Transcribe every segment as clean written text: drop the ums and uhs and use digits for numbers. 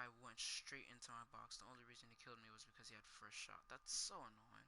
guy went straight into my box. The only reason he killed me was because he had first shot. That's so annoying.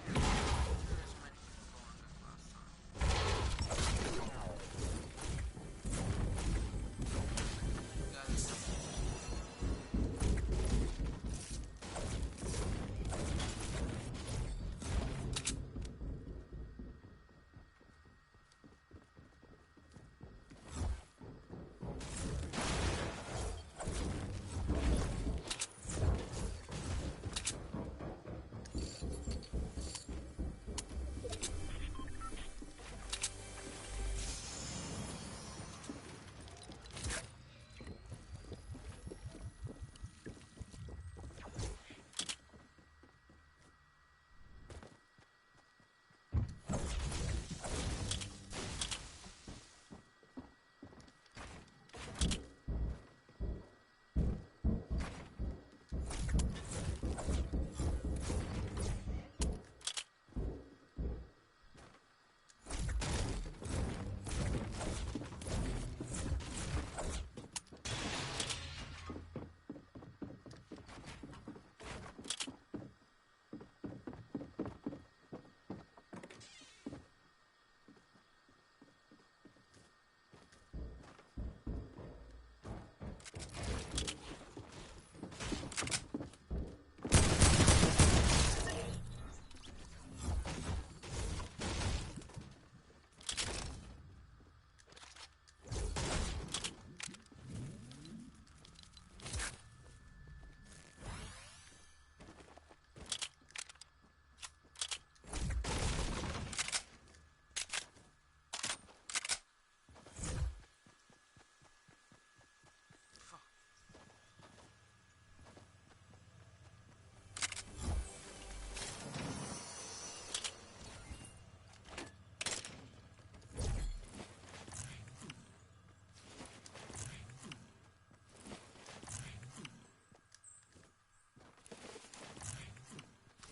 There's many people going this last time.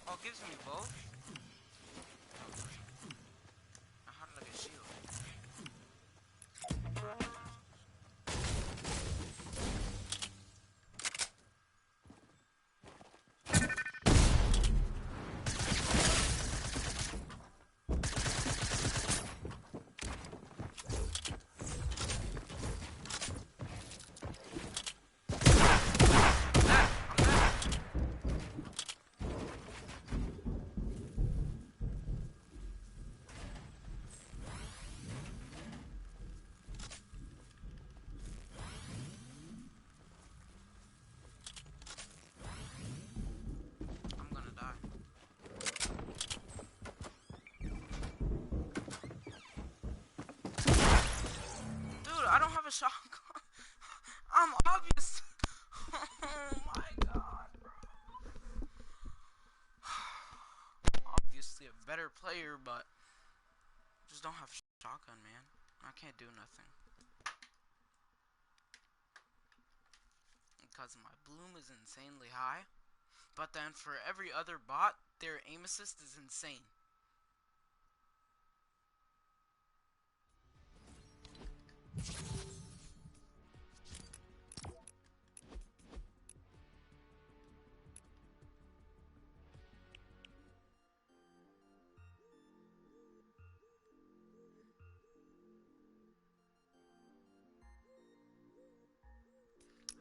Oh, it gives me both? How did I get shield? I'm dead. better player, but just don't have shotgun, man. I can't do nothing. Because my bloom is insanely high. But then for every other bot, their aim assist is insane.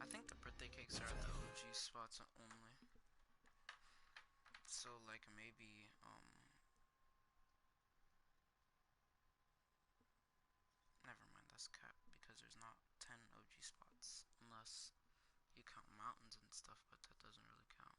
I think the birthday cakes are the OG spots only. So like maybe never mind, that's cap because there's not 10 OG spots unless you count mountains and stuff, but that doesn't really count.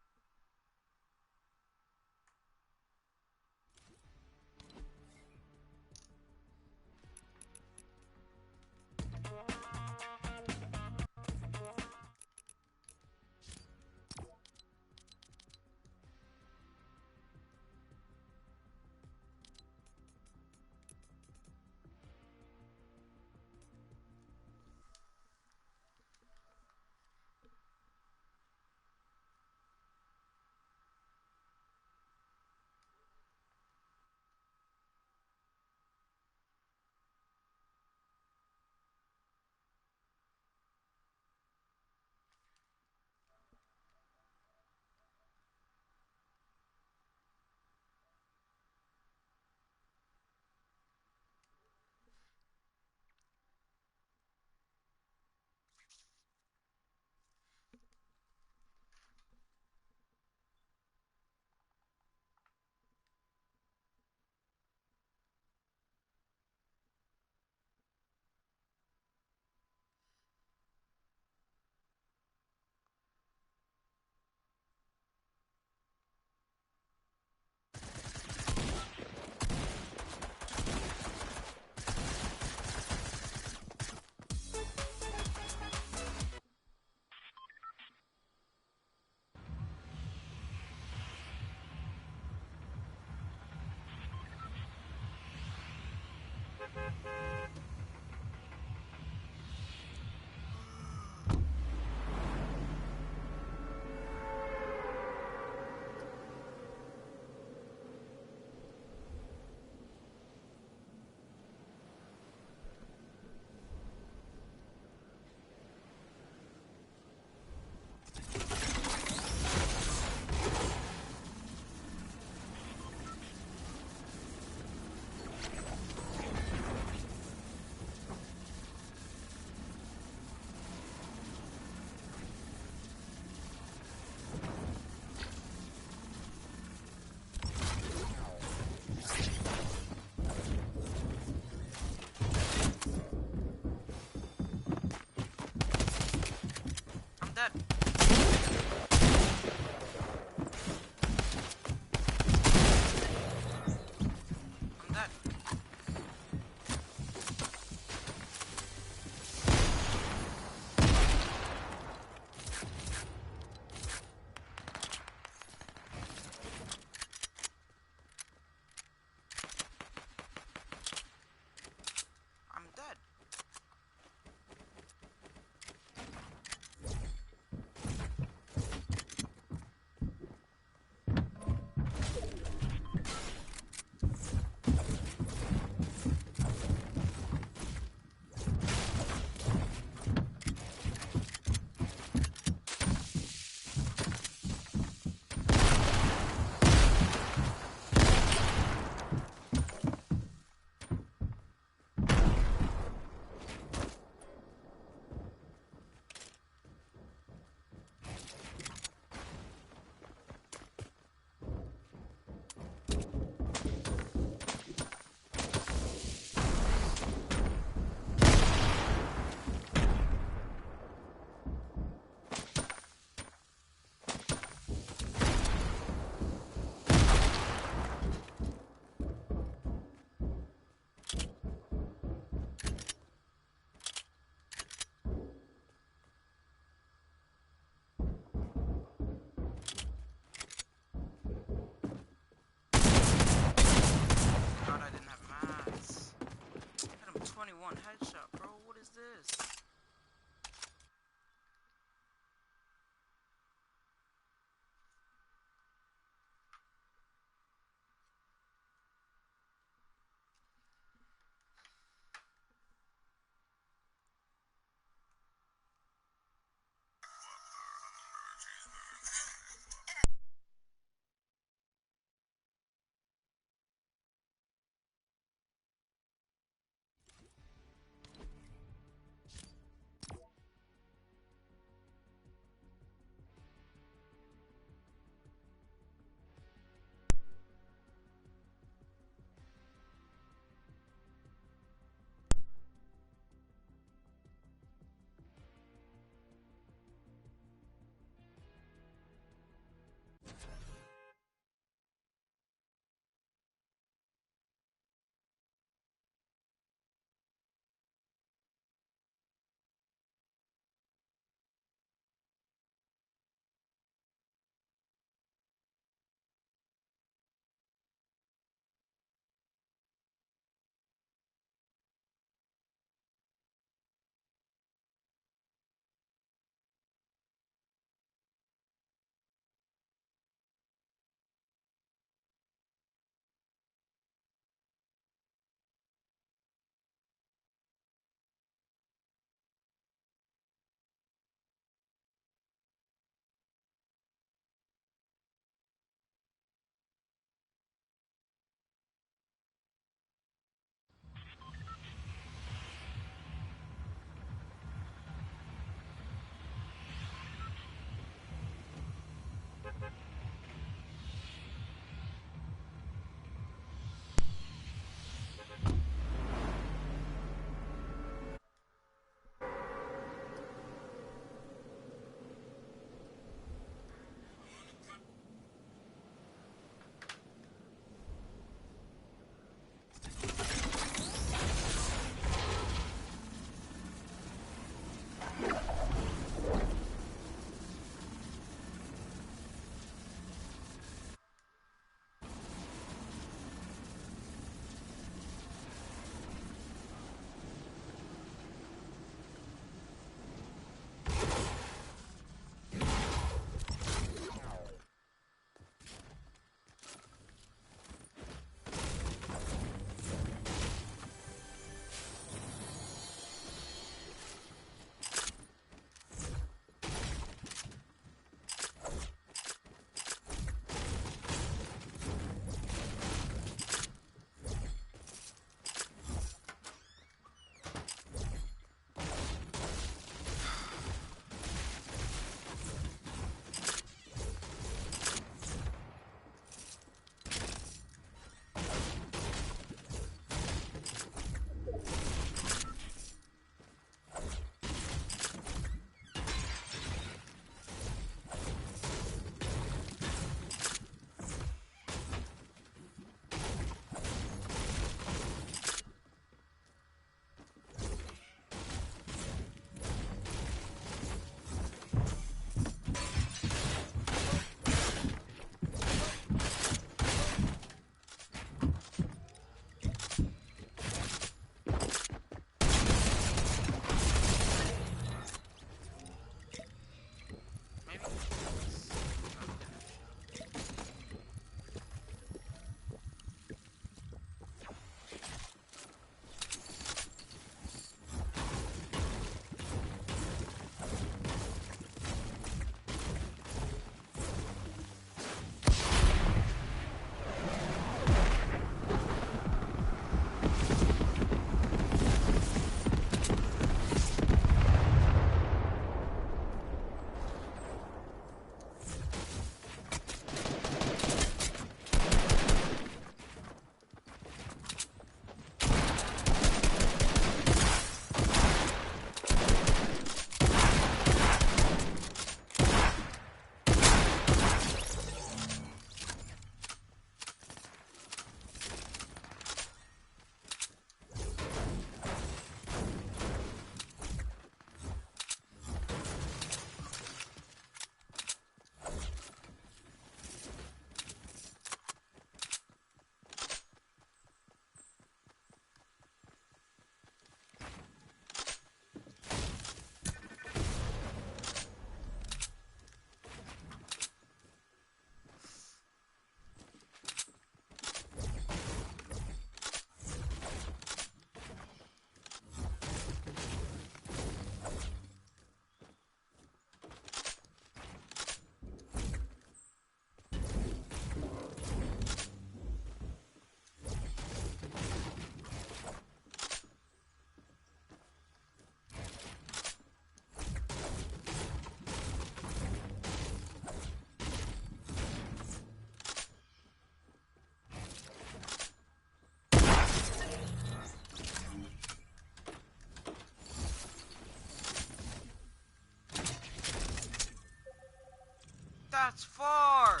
That's far!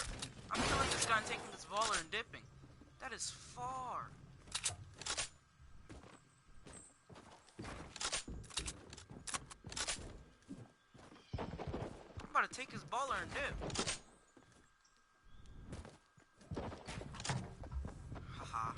I'm killing this guy and taking this baller and dipping. That is far. I'm about to take his baller and dip. Haha.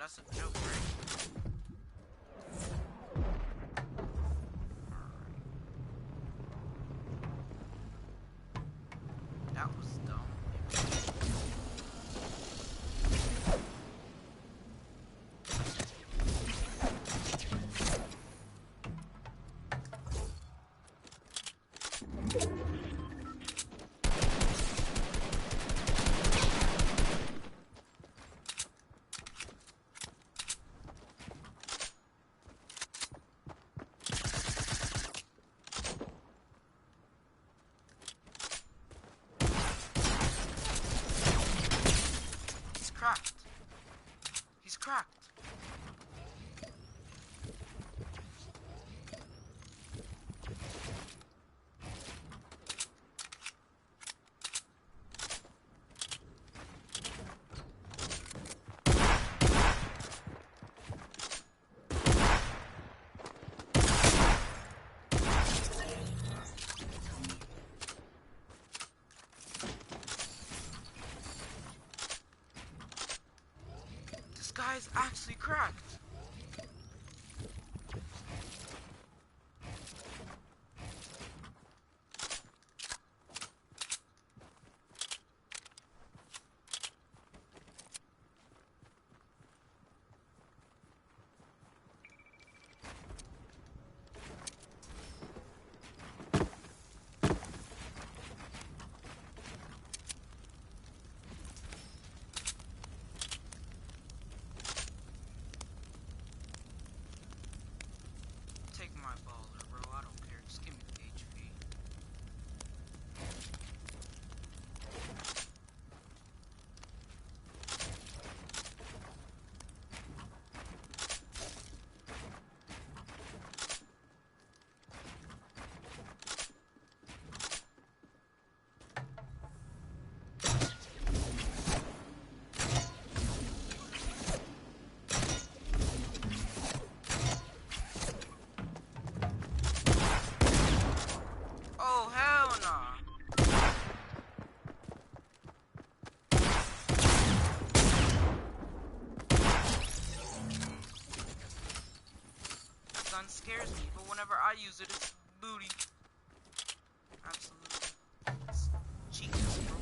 That's a joke, right? Alright. That was dumb. He's cracked. He's cracked. This guy's actually cracked. Take my baller, bro. I don't care. Just give me the HP. Oh, hell nah. That gun scares me, but whenever I use it, it's booty. Absolutely. It's genius, bro.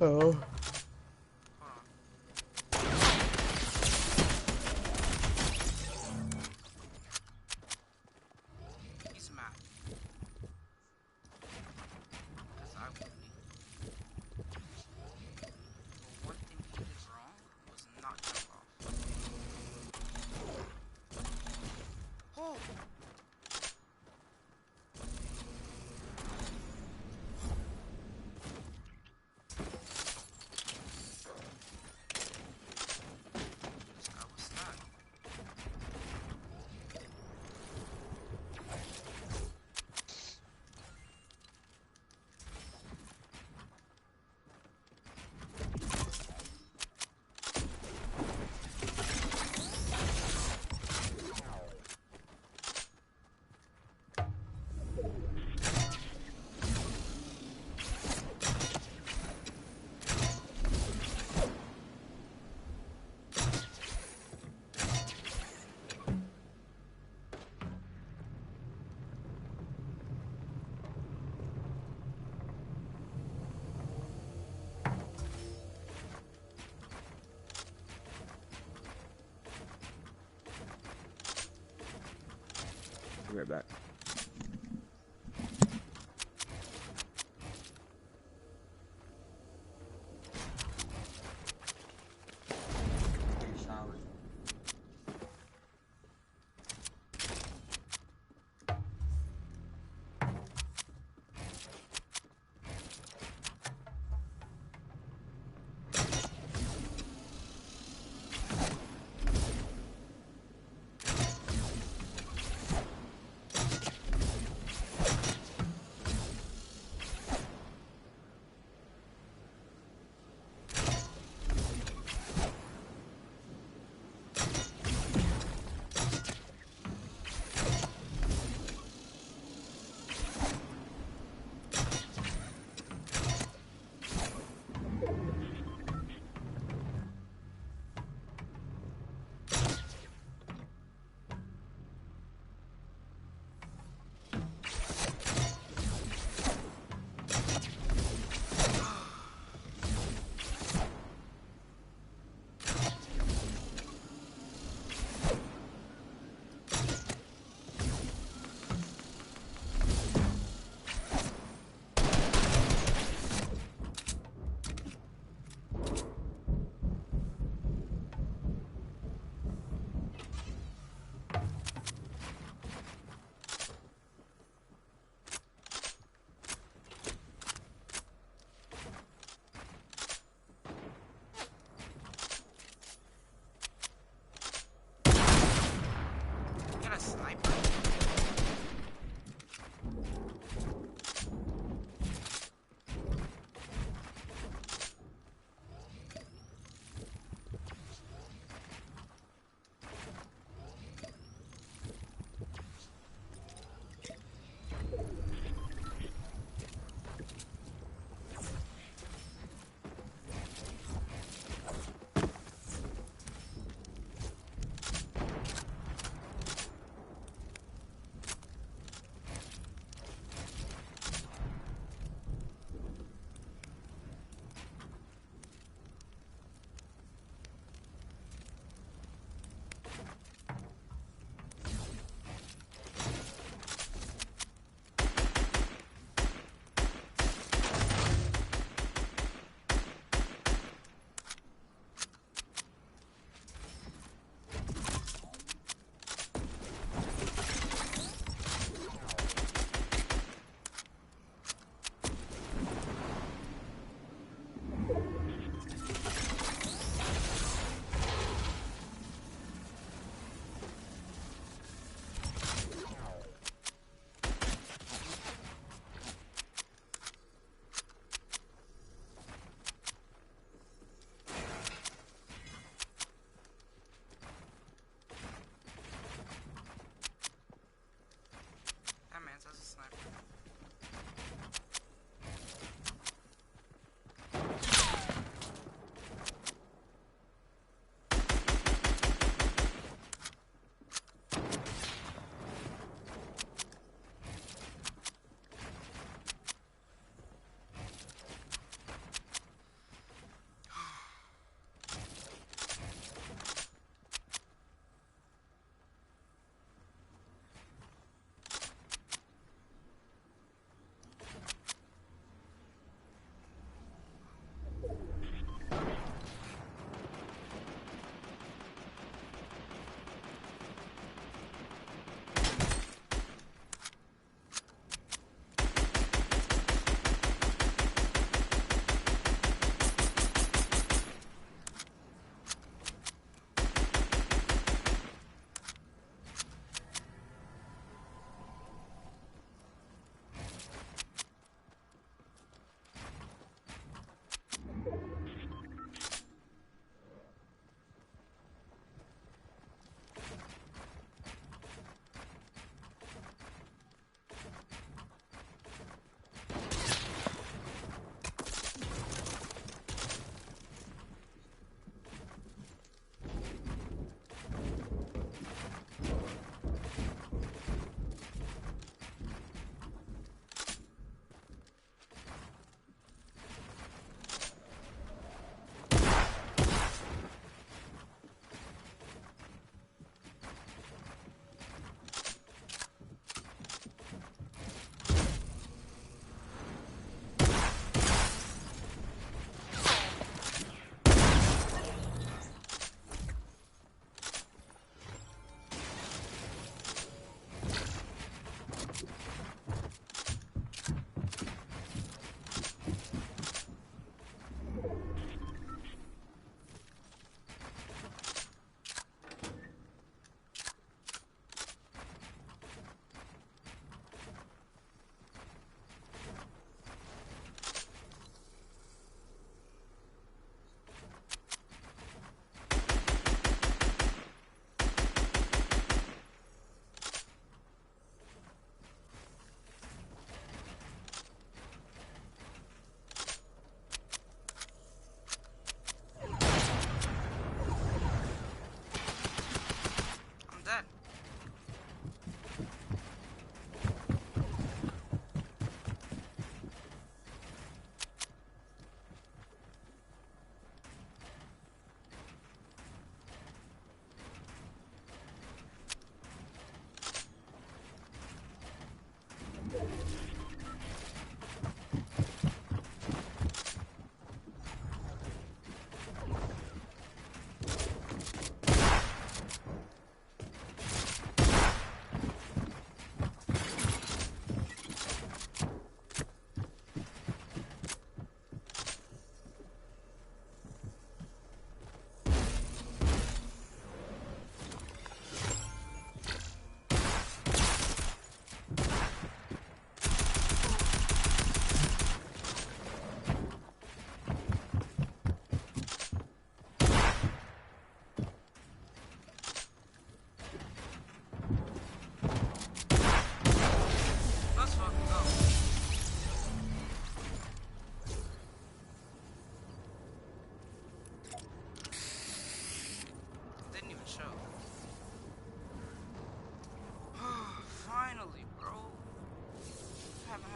Oh. He's mad. Because I would be. But one thing he did wrong was not jump off. Oh! right back.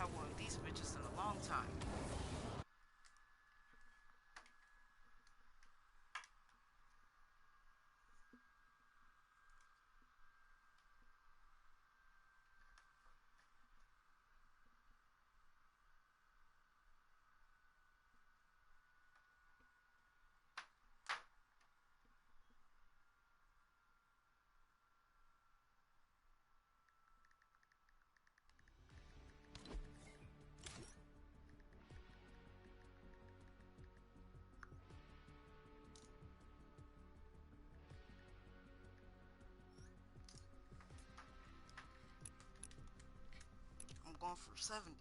had one of these bitches in a long time. I'm going for 70.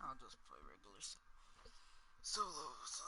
I'll just play regular solos.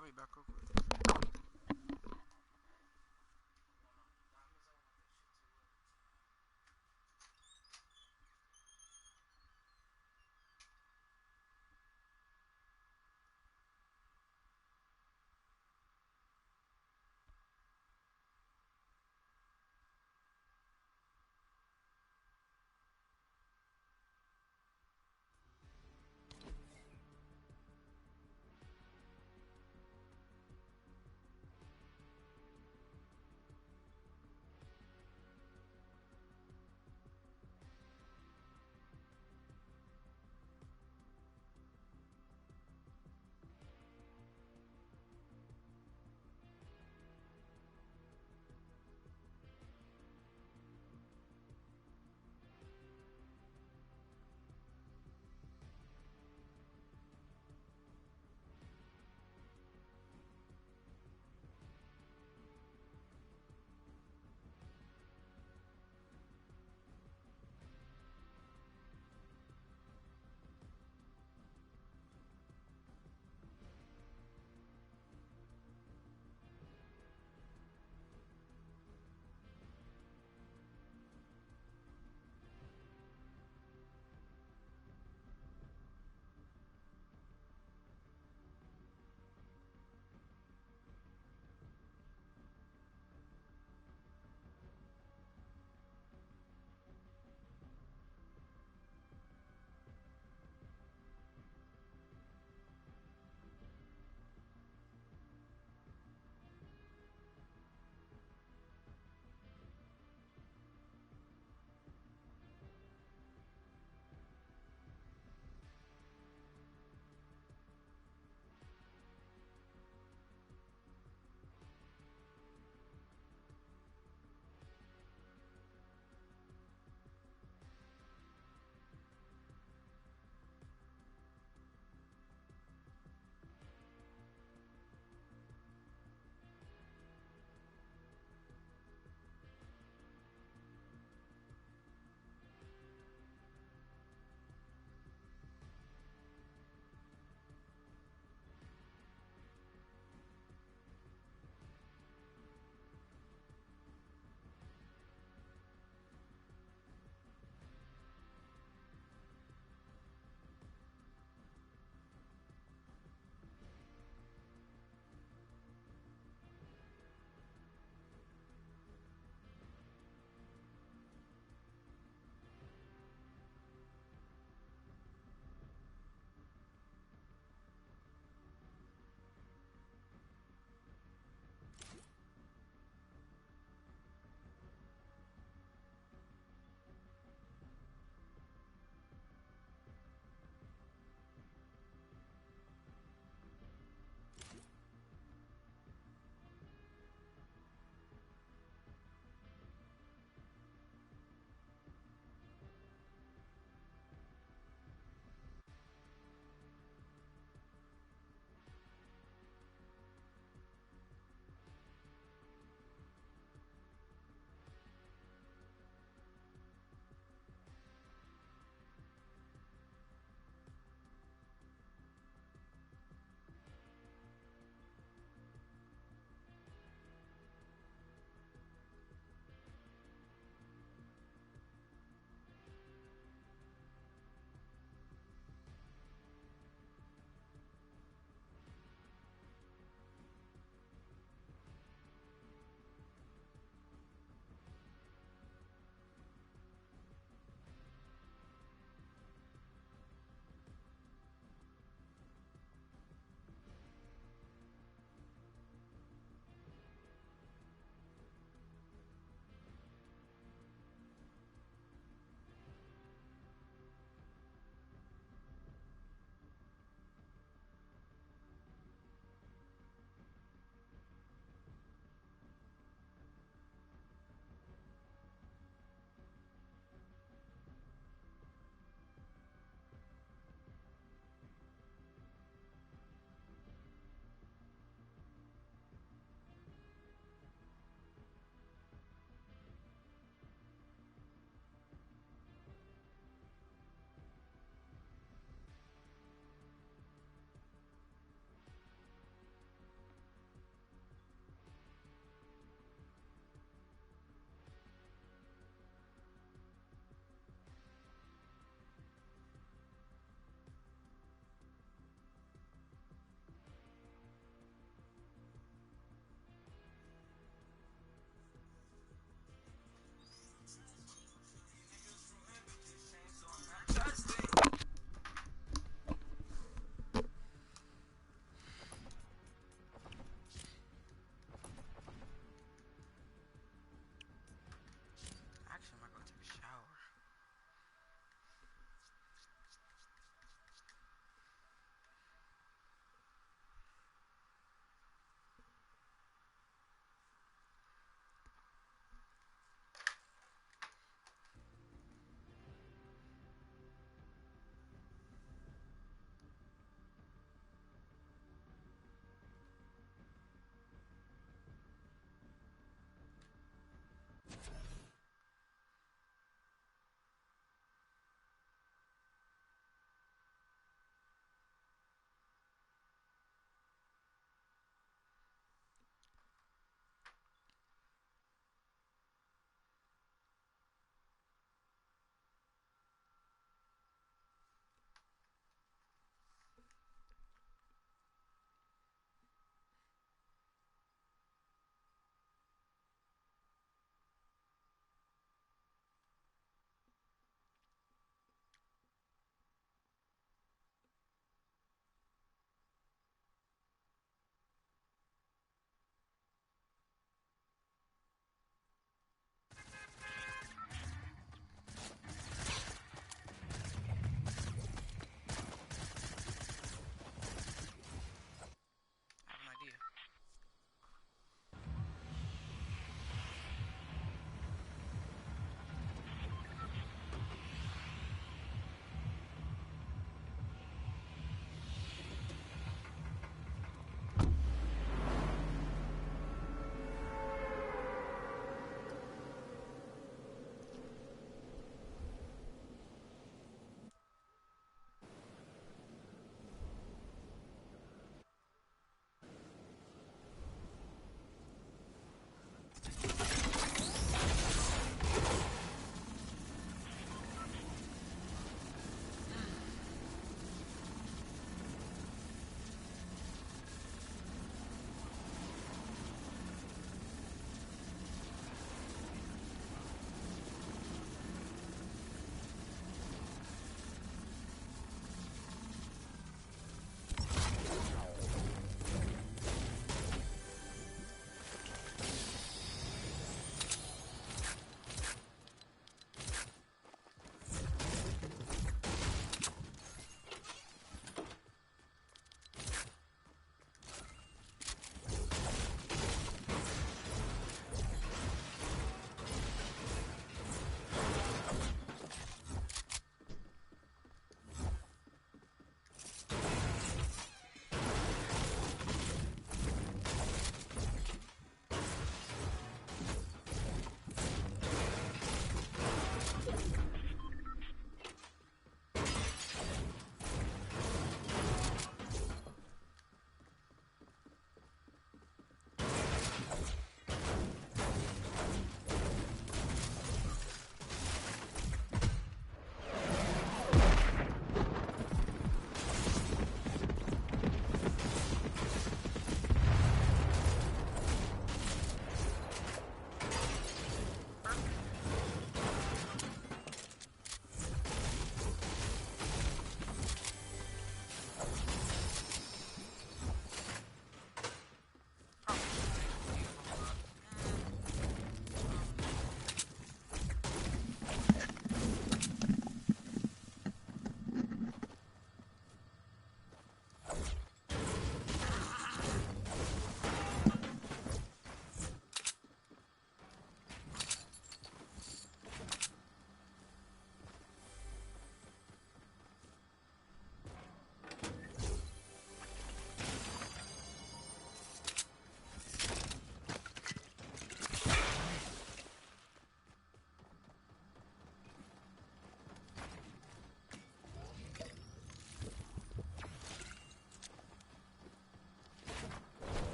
I'll be back real quick.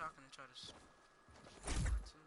talking and try to that too.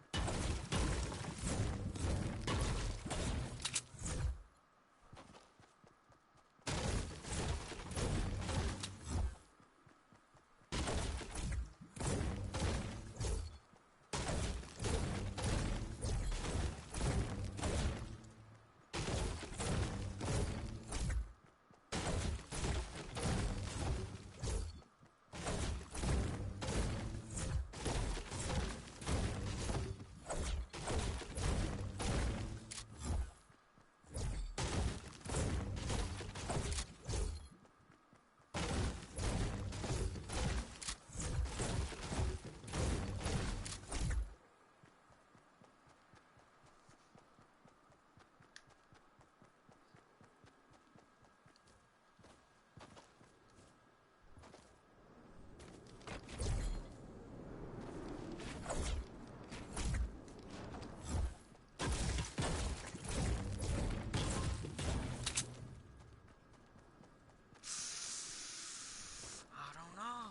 I don't know.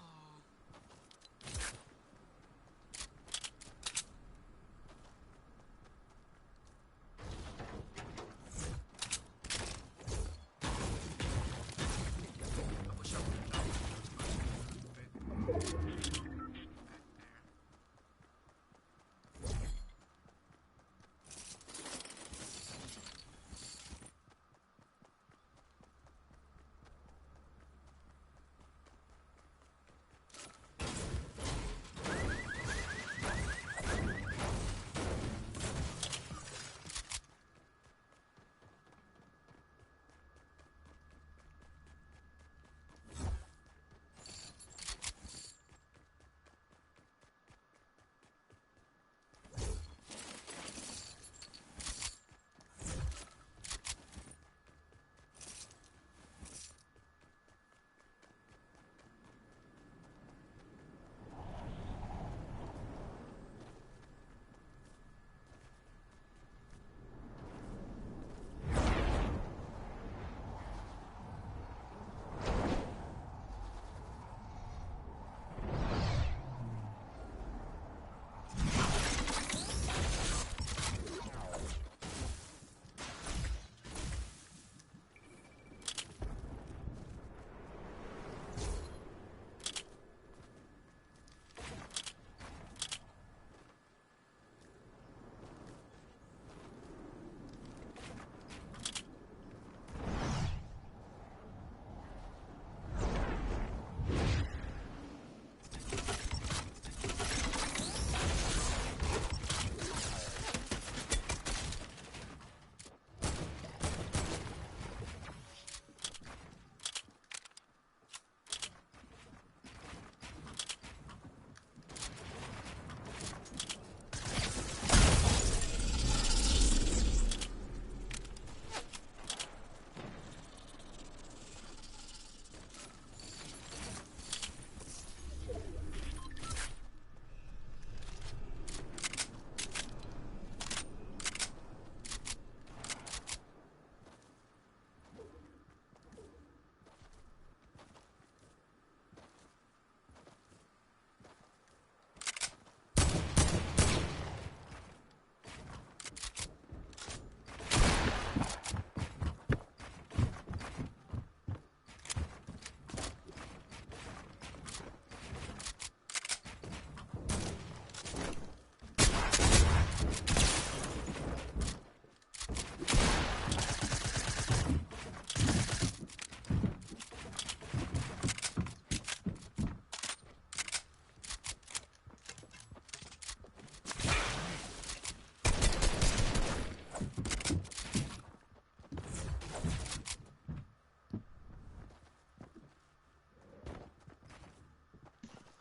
I wish I would have done back there.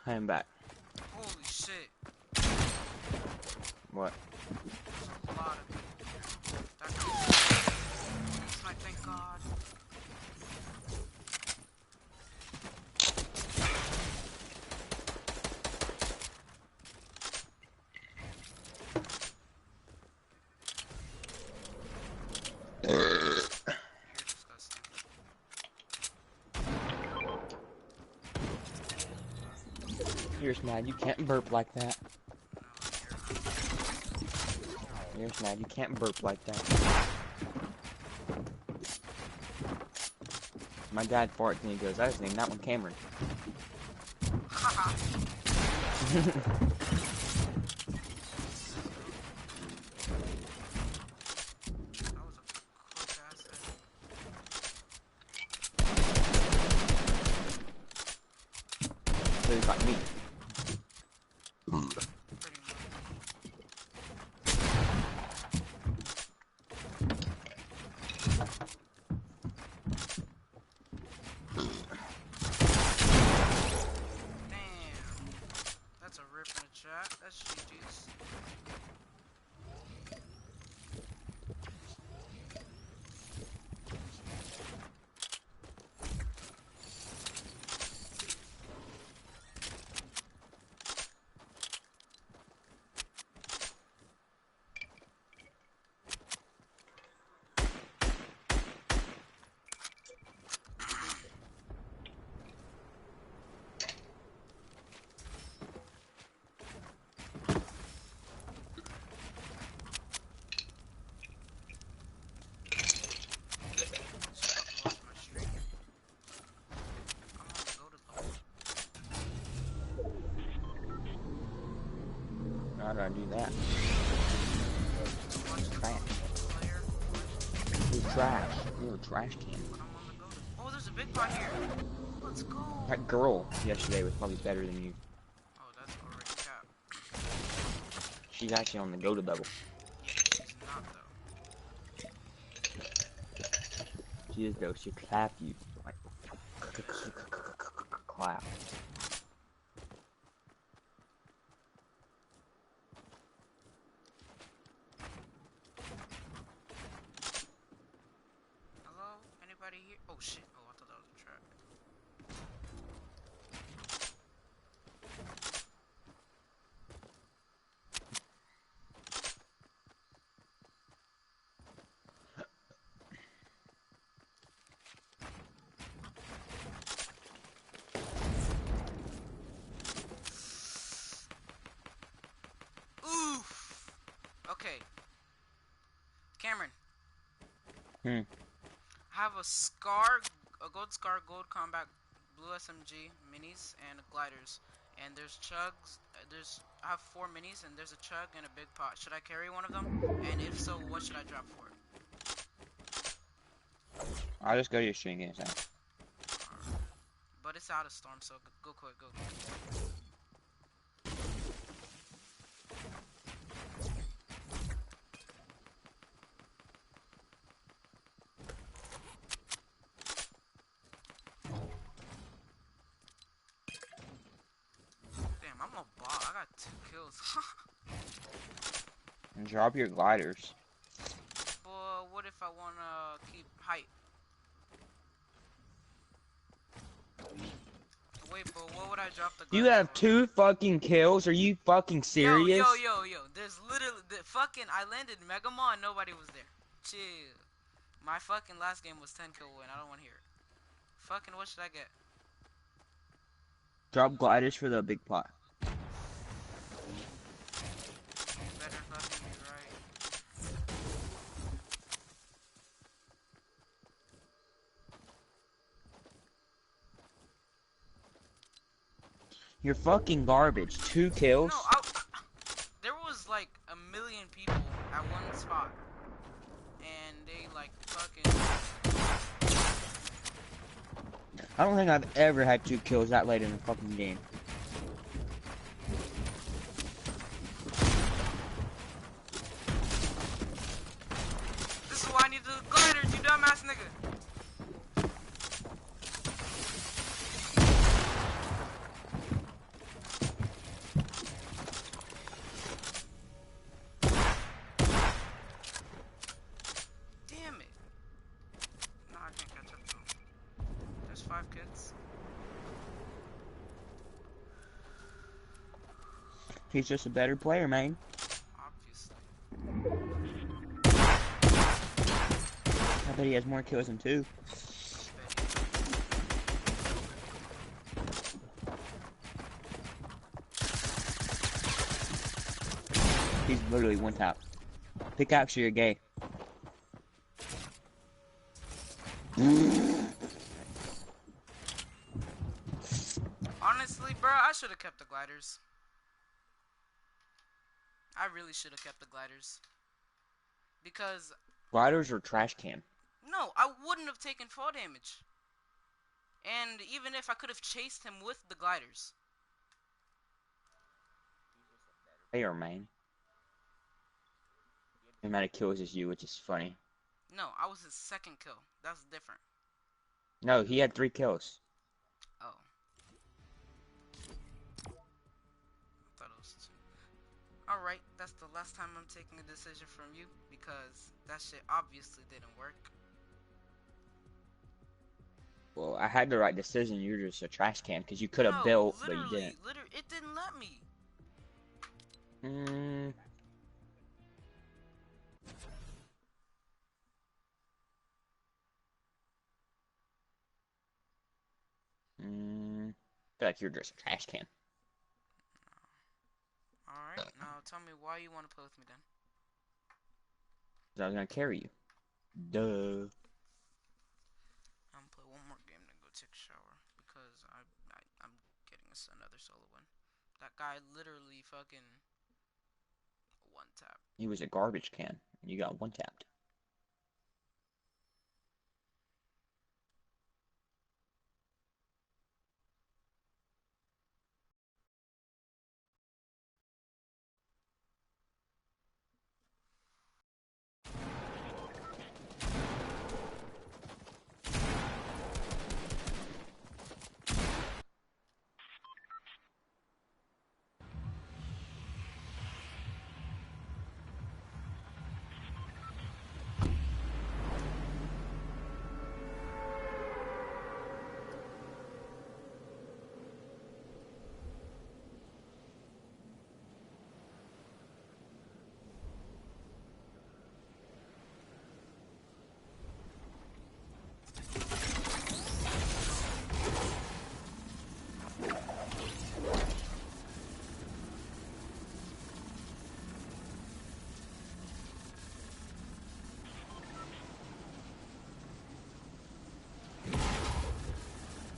I am back. Holy shit. What? There's a lot of people here. That's my thank God. You're disgusting. You're mad. You can't burp like that. No, you're You're mad. You can't burp like that. My dad farts and he goes, I just named that one Cameron. Haha. That was a quick ass hit. So he got me. Pretty much. Damn. That's a rip in the chat. That's GG's. Just about to watch my stream. I'm on the go to level. How do I do that? Watch the Trash. player. You're trash. You're a trash can. But I'm on the go to. Oh, there's a big pot here. Let's go. That girl yesterday was probably better than you. Oh, that's already capped. She's actually on the go-to level. Yeah, she's not though. She is though. She'll clap you. Like, clap. Hello? Anybody here? Oh shit. Oh, I thought that was a trap. Oof! Okay. Cameron. Hmm. I have a Scar, a Gold Scar, Gold Combat, Blue SMG, minis, and gliders. And there's chugs, I have 4 minis, and there's a chug and a big pot. Should I carry one of them? And if so, what should I drop for it? I'll just go to your stream game now. But it's out of storm, so go quick, go quick. Damn, I'm a bot. I got 2 kills. And drop your gliders. But what if I wanna keep height? Wait, but what would I drop the You gliders have for? 2 fucking kills? Are you fucking serious? Yo. There's literally I landed Megamon and nobody was there. Chill. My fucking last game was 10 kill win. I don't want to hear it. Fucking what should I get? Drop gliders for the big pot. You better fucking be right. You're fucking garbage. 2 kills? No, there was like a million people at one spot. And they like fucking... I don't think I've ever had 2 kills that late in the fucking game. This is why I need the gliders, you dumbass nigga. Damn it. No, I can't catch up to him. There's 5 kids. He's just a better player, man. Obviously. I bet he has more kills than 2. He's literally one tap. Pickaxe or you're gay. Honestly, bro, I should have kept the gliders. I really should have kept the gliders. Because, Gliders or trash can? no, I wouldn't have taken fall damage. And even if I could have chased him with the gliders. Player, man. The amount of kills is you, which is funny. No, I was his second kill. That's different. No, he had 3 kills. Oh. I thought it was 2. Alright, that's the last time I'm taking a decision from you. Because that shit obviously didn't work. Well, I had the right decision. You're just a trash can because you could have No, built, but you literally, didn't. it didn't let me. Mm, I feel like you're just a trash can. Alright, now tell me why you want to play with me then. 'Cause I was gonna carry you. Duh. I'm gonna play one more game then go take a shower. Because I'm getting another solo win. That guy literally fucking one tap. He was a garbage can, and you got one tapped.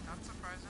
Not surprising.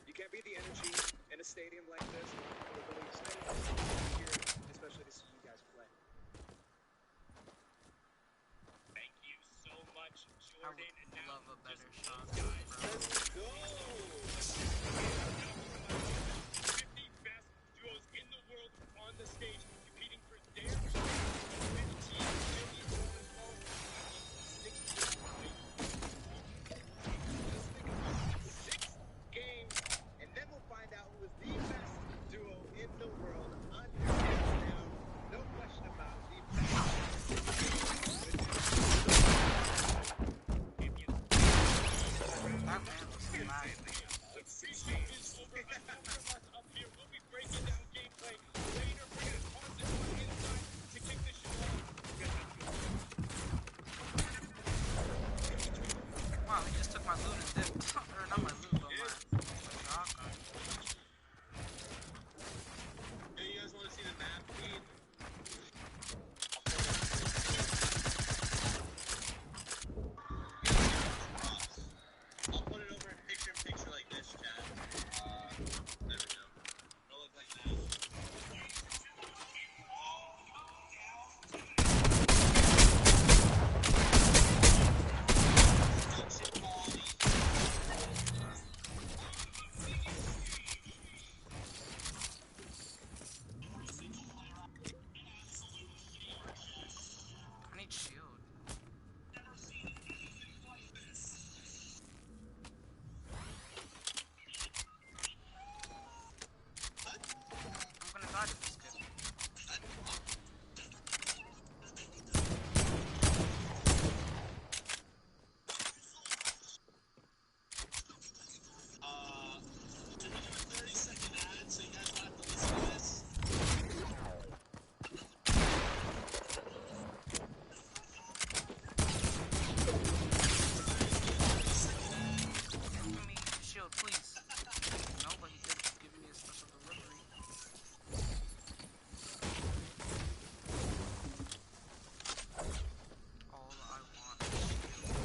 You can't beat the energy in a stadium like this. We're really excited here, especially to see you guys play. Thank you so much, I Jordan. And would now love a better just shot. these guys. Let's go! my loot and dip. Or not my loot, but my shotgun. Hey, you guys want to see the map feed? I'll put it over in picture like this, chat. There we go. It'll look like that. I need shield. I'm gonna die to this kid. Should we do a 30-second ad so you guys don't have to listen to this? Give me shield, please. No, but he did give me a special delivery. All I want is shield.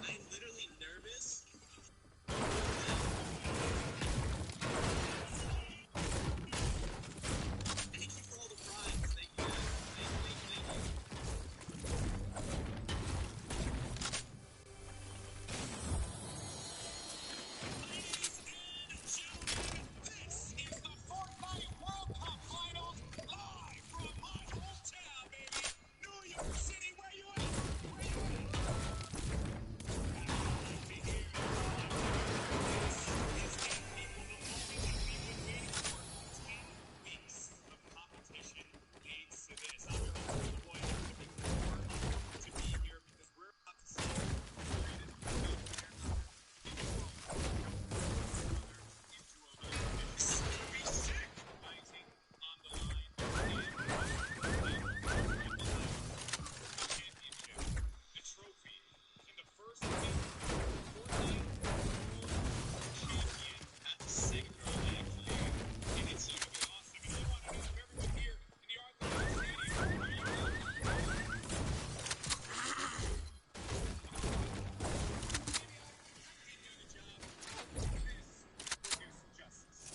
I'm literally nervous. Thank you for all the prize. Thank you guys. Thank you. This is the Fortnite World Cup Finals, live from my hometown, baby. New York City, where you at? Where you at? Happy to be here. This is it, people. The moment that we've been waiting for. 10 weeks of competition leads to this. I'm your host, boy. I'm looking forward to be here because we're about to see the greatest football player in the world. It's gonna be sick. Fighting on the line. The championship, the trophy, and the first ever Fortnite World Champion. That's a sick girl, actually. And it's gonna be awesome. And I want to know if everyone here in the Arthur Stadium, are you ready? Do the job. This will do some justice.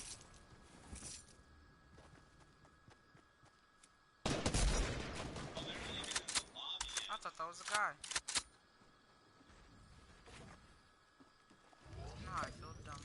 Oh, they're not even in the lobby I yet. thought that was a guy. No, I feel dumb.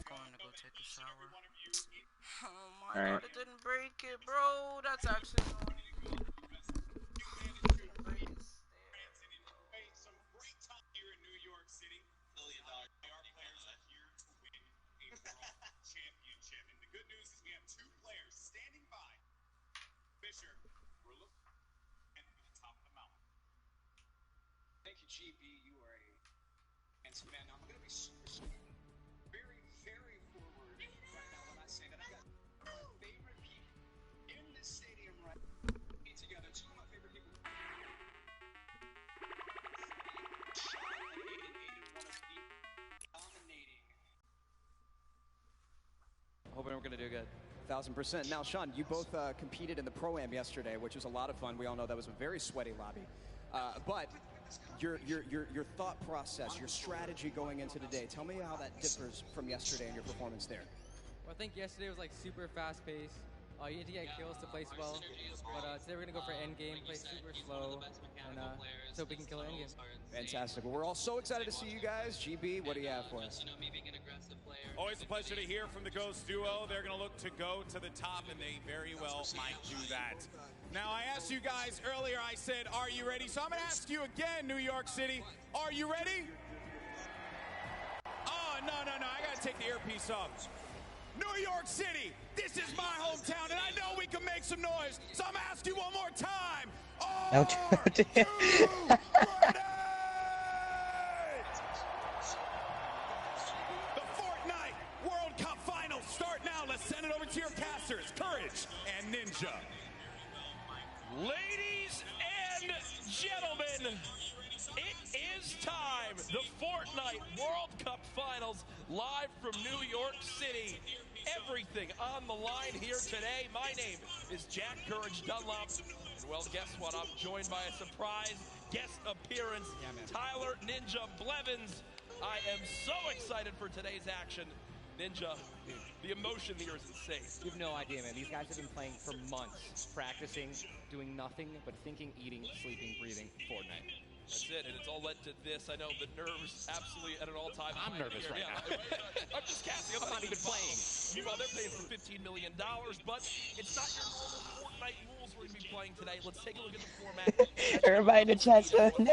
I'm going to go take a shower. Oh my Alright. god, it didn't break it, bro. That's actually annoying. Didn't break it. Some great time here in New York City. $1 million. Our players are here to win a world championship. And the good news is we have 2 players standing by. Fisher, we're looking at the top of the mountain. Thank you, GB. You are a handsome man. Now, I'm going to be very, very forward right now when I say that I got my favorite people in this stadium right now. Together, 2 of my favorite people. Sean and Aiden, one of the dominating. Hoping we're gonna do good. 1000%. Now, Sean, you both competed in the Pro-Am yesterday, which was a lot of fun. We all know that was a very sweaty lobby. But your thought process, your strategy going into today, tell me how that differs from yesterday and your performance there. Well, I think yesterday was like super fast paced. You need to get kills to place well, but today we're gonna go for end game, play super slow, and so we can kill it end game. Fantastic. Well, we're all so excited to see you guys. GB, what do you have for us? Always a pleasure to hear from the Ghost duo. They're going to look to go to the top, and they very well might do that. Now, I asked you guys earlier, I said, are you ready? So I'm going to ask you again, New York City, are you ready? Oh, no, I got to take the earpiece off. New York City, this is my hometown, and I know we can make some noise, so I'm asking you one more time. No, The Fortnite World Cup Finals start now. Let's send it over to your casters, Courage and Ninja. Ladies and gentlemen, it is time. The Fortnite World Cup Finals live from New York City. Everything on the line here today. My name is Jack Courage Dunlop. And well, guess what? I'm joined by a surprise guest appearance, Tyler Ninja Blevins. I am so excited for today's action. Ninja, the emotion here is insane. You have no idea, man. These guys have been playing for months, practicing, doing nothing but thinking, eating, sleeping, breathing Fortnite. That's it, and it's all led to this. I know the nerves absolutely at an all-time high. I'm nervous right now. I'm just casting. I'm not even playing. Meanwhile, they're playing for $15 million, but it's not your normal Fortnite rules we're going to be playing today. Let's take a look at the format. Everybody in the chat says, on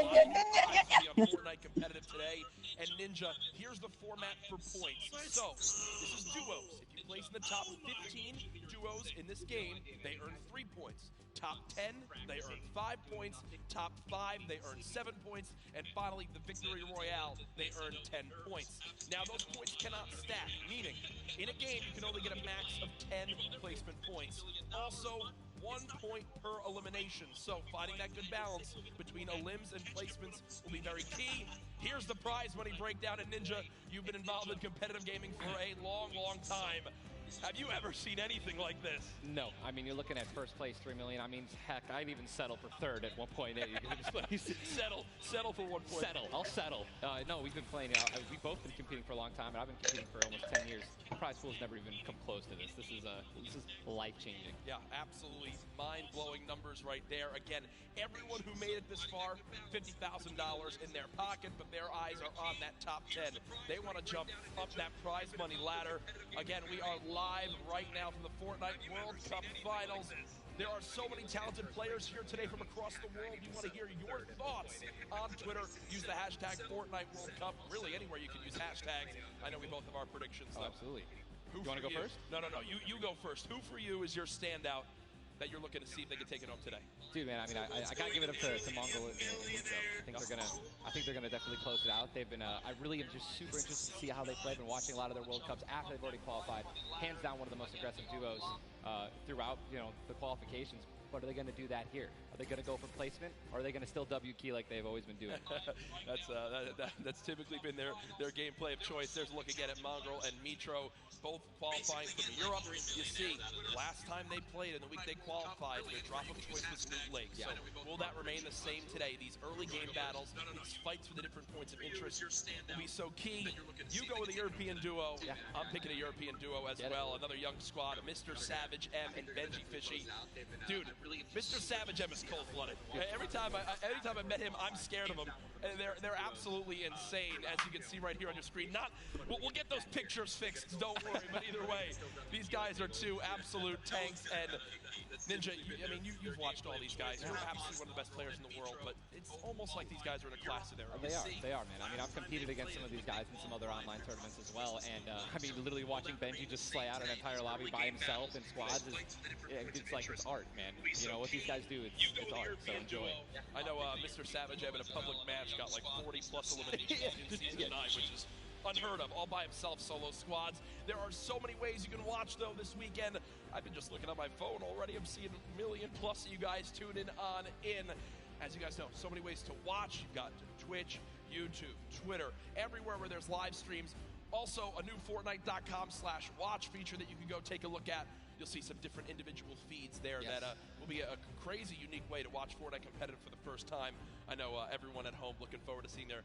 Fortnite competitive today. And Ninja, here's the format for points. So, this is duos. If you place in the top 15 duos in this game, they earn 3 points. Top 10, they earn 5 points. Top 5, they earn 7 points. And finally, the Victory Royale, they earn 10 points. Now, those points cannot stack, meaning in a game, you can only get a max of 10 placement points. Also, 1 point per elimination. So finding that good balance between elims and placements will be very key. Here's the prize money breakdown. And Ninja, you've been involved in competitive gaming for a long, long time. Have you ever seen anything like this? No. I mean, you're looking at first place, $3 million. I mean, heck, I'd even settle for third at 1.8. Settle for 1 point. I'll settle. No, we've been playing, we've both been competing for a long time, and I've been competing for almost 10 years. The prize pool's never even come close to this. This is life-changing. Yeah, absolutely mind-blowing numbers right there. Again, everyone who made it this far, $50,000 in their pocket, but their eyes are on that top 10. They want to jump up that prize money ladder. Again, we are live right now from the Fortnite World Cup Finals. There are so many talented players here today from across the world. We want to hear your thoughts on Twitter. Use the hashtag Fortnite World Cup. Really, anywhere you can use hashtags. I know we both have our predictions. Oh, absolutely. Who you want to go first? No. You go first. Who for you is your standout that you're looking to see if they can take it home today? Dude, man, I mean, I gotta give it up to Mongol and Nico. I think they're gonna definitely close it out. They've been, I really am just super interested to see how they play. I've been watching a lot of their World Cups after they've already qualified. Hands down, one of the most aggressive duos throughout, the qualifications. But are they going to do that here? Are they going to go for placement, or are they going to still W key like they've always been doing? That's typically been their gameplay of choice. There's a look again at Mongrel and Mitro, both qualifying from Europe. You see, last time they played in the week they qualified, their drop of choice was Loot Lake. So will that remain the same today? These early game battles, these fights for the different points of interest will be so key. You go with a European duo. Yeah. I'm picking a European duo as well. Another young squad, Mr. Savage M and Benji Fishy. Dude, Mr. Savage M is cold-blooded. Every time I met him, I'm scared of him. And they're absolutely insane, as you can see right here on your screen. We'll get those pictures fixed, don't worry. But either way, these guys are two absolute tanks. And Ninja, you've watched all these guys. You're absolutely one of the best players in the world. But it's almost like these guys are in a class of their own. They are, man. I mean, I've competed against some of these guys in some other online tournaments as well. And literally watching Benji just slay out an entire lobby by himself in squads it's like it's art, man. What these guys do, it's art. So enjoy it. I know Mr. Savage M in a public match got like 40+ eliminations in Season 9, which is unheard of, all by himself, solo squads. There are so many ways you can watch, though, this weekend. I've been just looking at my phone already. I'm seeing a million+ of you guys tuning in. As you guys know, so many ways to watch. You've got Twitch, YouTube, Twitter, everywhere where there's live streams. Also, a new Fortnite.com/watch feature that you can go take a look at. you'll see some different individual feeds there that will be a crazy, unique way to watch Fortnite competitive for the first time. I know everyone at home looking forward to seeing their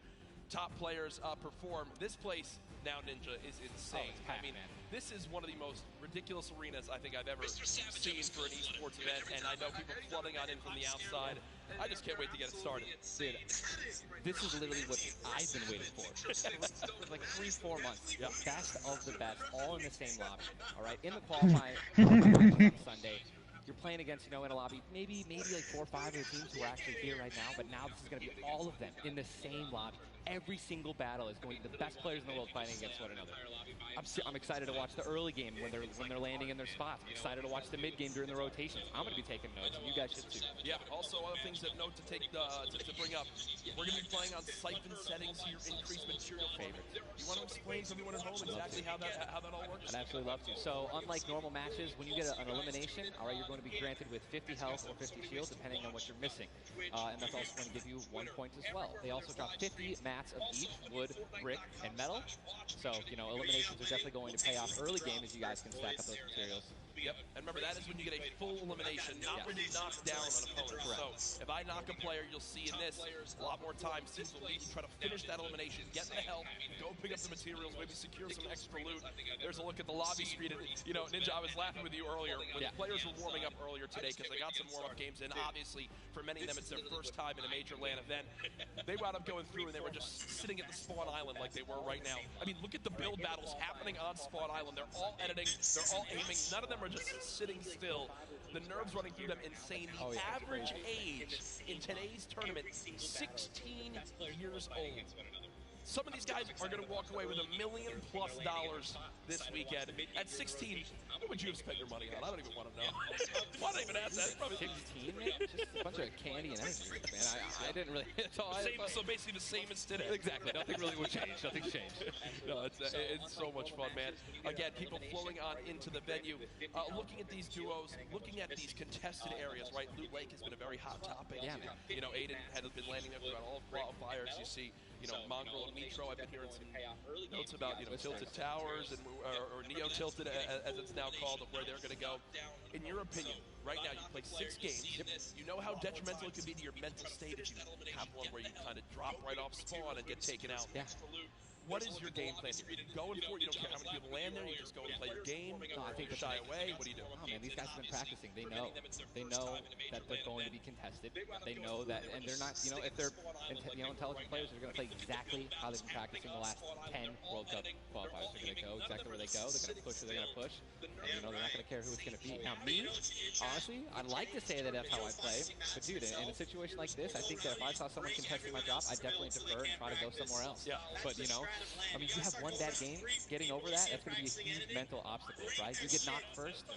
top players perform. This place now, Ninja, is insane. I mean, this is one of the most ridiculous arenas I think I've ever seen for an esports event, and I know people flooding on in from the outside. I just can't wait to get it started. Dude, this is literally what I've been waiting for like 3-4 months. Yeah. Best of the best, all in the same lobby. All right, in the qualifying on Sunday, you're playing against, in a lobby, maybe like 4 or 5 of the teams who are actually here right now, but now this is going to be all of them in the same lobby. Every single battle is going to be the best players in the world fighting against one another. I'm excited to watch the early game when they're landing in their spots. I'm excited to watch the mid game during the rotations. I'm going to be taking notes, and you guys should too. Yeah. Also, other things that note to take to bring up. We're going to be playing on siphon settings here, increased material favorite. You want to explain to everyone at home exactly how that all works? I'd absolutely love to. So, unlike normal matches, when you get an elimination, all right, you're going to be granted with 50 health or 50 shield, depending on what you're missing, and that's also going to give you 1 point as well. They also drop 50 mats of each wood, brick, and metal. So, eliminations are definitely going to pay off early game as you guys can stack up those materials. Yep, and remember, that is when you get a full elimination, not when you knock down an opponent. Correct. So, if I knock a player, you'll see in this a lot more time. Teams will need to try to finish that elimination, get the help, go pick up the materials, maybe secure some extra loot. There's a look at the lobby screen. And, Ninja, I was laughing with you earlier when the players were warming up earlier today because they got some warm-up games in. Obviously, for many of them, it's their first time in a major LAN event. They wound up going through, and they were just sitting at the spawn island like they were right now. I mean, look at the build battles happening on spawn island. They're all editing. They're all aiming. None of them are just sitting still. The nerves running through them insane. The average age in today's tournament, 16 years old. Some of these guys are going to walk away with $1 million+ this weekend. At 16, what would you have spent your money on? I don't even want to know. Why not even ask that? Probably 16, man? Just a bunch of candy and energy drinks, man. I didn't really... So basically the same as today. Exactly. Nothing really would change. Nothing's changed. No, it's so much fun, man. Again, people flowing on into the venue, looking at these duos, looking at these contested areas, right? Loot Lake has been a very hot topic. Yeah, man. Aiden has been landing there throughout all qualifiers. You see, Mongrel and Nitro, I've been hearing some notes about, Tilted Towers and or Neo Tilted, as it's now called, of where they're going to go. In your opinion, right now you play 6 games. You know how detrimental it can be to your mental state if you have one where you kind of drop right off spawn and get taken out. Yeah. What is your game plan? Are you going for it? You don't care how many people land there? You just go and play your game? No, I think shy away? What do you do? Oh, man, these guys have been practicing. They know that they're going to be contested. They know that, and they're not, if they're, intelligent players, they're going to play exactly how they've been practicing the last 10 World Cup qualifiers. They're going to go exactly where they go. They're going to push where they're going to push. And, they're not going to care who it's going to be. Now, me, honestly, I'd like to say that that's how I play. But, dude, in a situation like this, I think that if I saw someone contesting my drop, I'd definitely defer and try to go somewhere else. Yeah. But, I mean, you have one bad game, getting over that, that's going to be a huge mental obstacle, right? You get knocked first,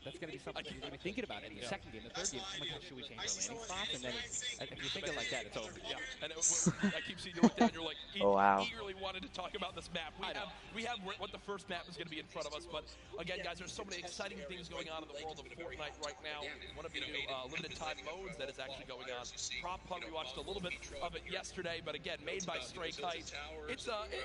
that's going to be something you're going to be thinking about in the second game, the third game. Oh my God, should we change our landing spots? And then if you're thinking like that, it's over. Yeah, and I keep seeing you look down, you're like, eagerly wanted to talk about this map. We have what the first map is going to be in front of us, but again, guys, there's so many exciting things going on in the world of Fortnite right now. One of the new limited time modes that is actually going on. Prop Hunt, we watched a little bit of it yesterday, but again, made by Stray Kite.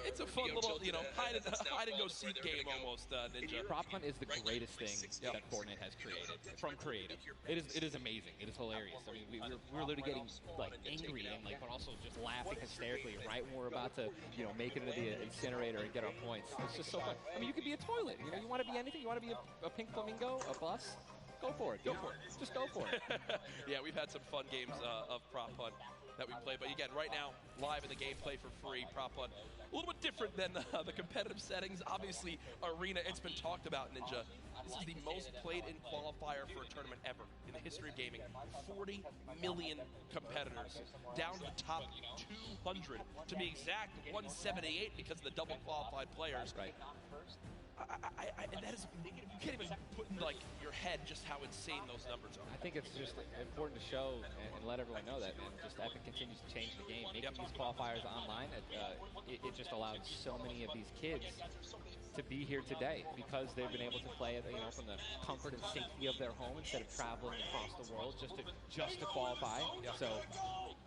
It's a fun little, hide and go seek game almost, Ninja. Prop Hunt is the greatest thing that Fortnite has created, from creative. It is amazing. It is hilarious. I mean, we're literally getting angry and but also just laughing hysterically right when we're about to make it into the incinerator and get our points. It's just so fun. I mean, you could be a toilet. You want to be anything. You want to be a pink flamingo, a bus. Go for it. Go for it. Just go for it. Yeah, we've had some fun games of Prop Hunt that we played. But again, right now, live in the gameplay for free, Prop Hunt. A little bit different than the competitive settings. Obviously, Arena, it's been talked about, Ninja. This is the most played in qualifier for a tournament ever in the history of gaming. 40 million competitors, down to the top 200. To be exact, 178 because of the double qualified players. Right. And that is, you can't even put in your head just how insane those numbers are. I think it's just important to show and let everyone know that, man. Just Epic continues to change the game. Making these qualifiers online, it just allows so many of these kids to be here today because they've been able to play it, from the comfort and safety of their home instead of traveling across the world just to qualify. So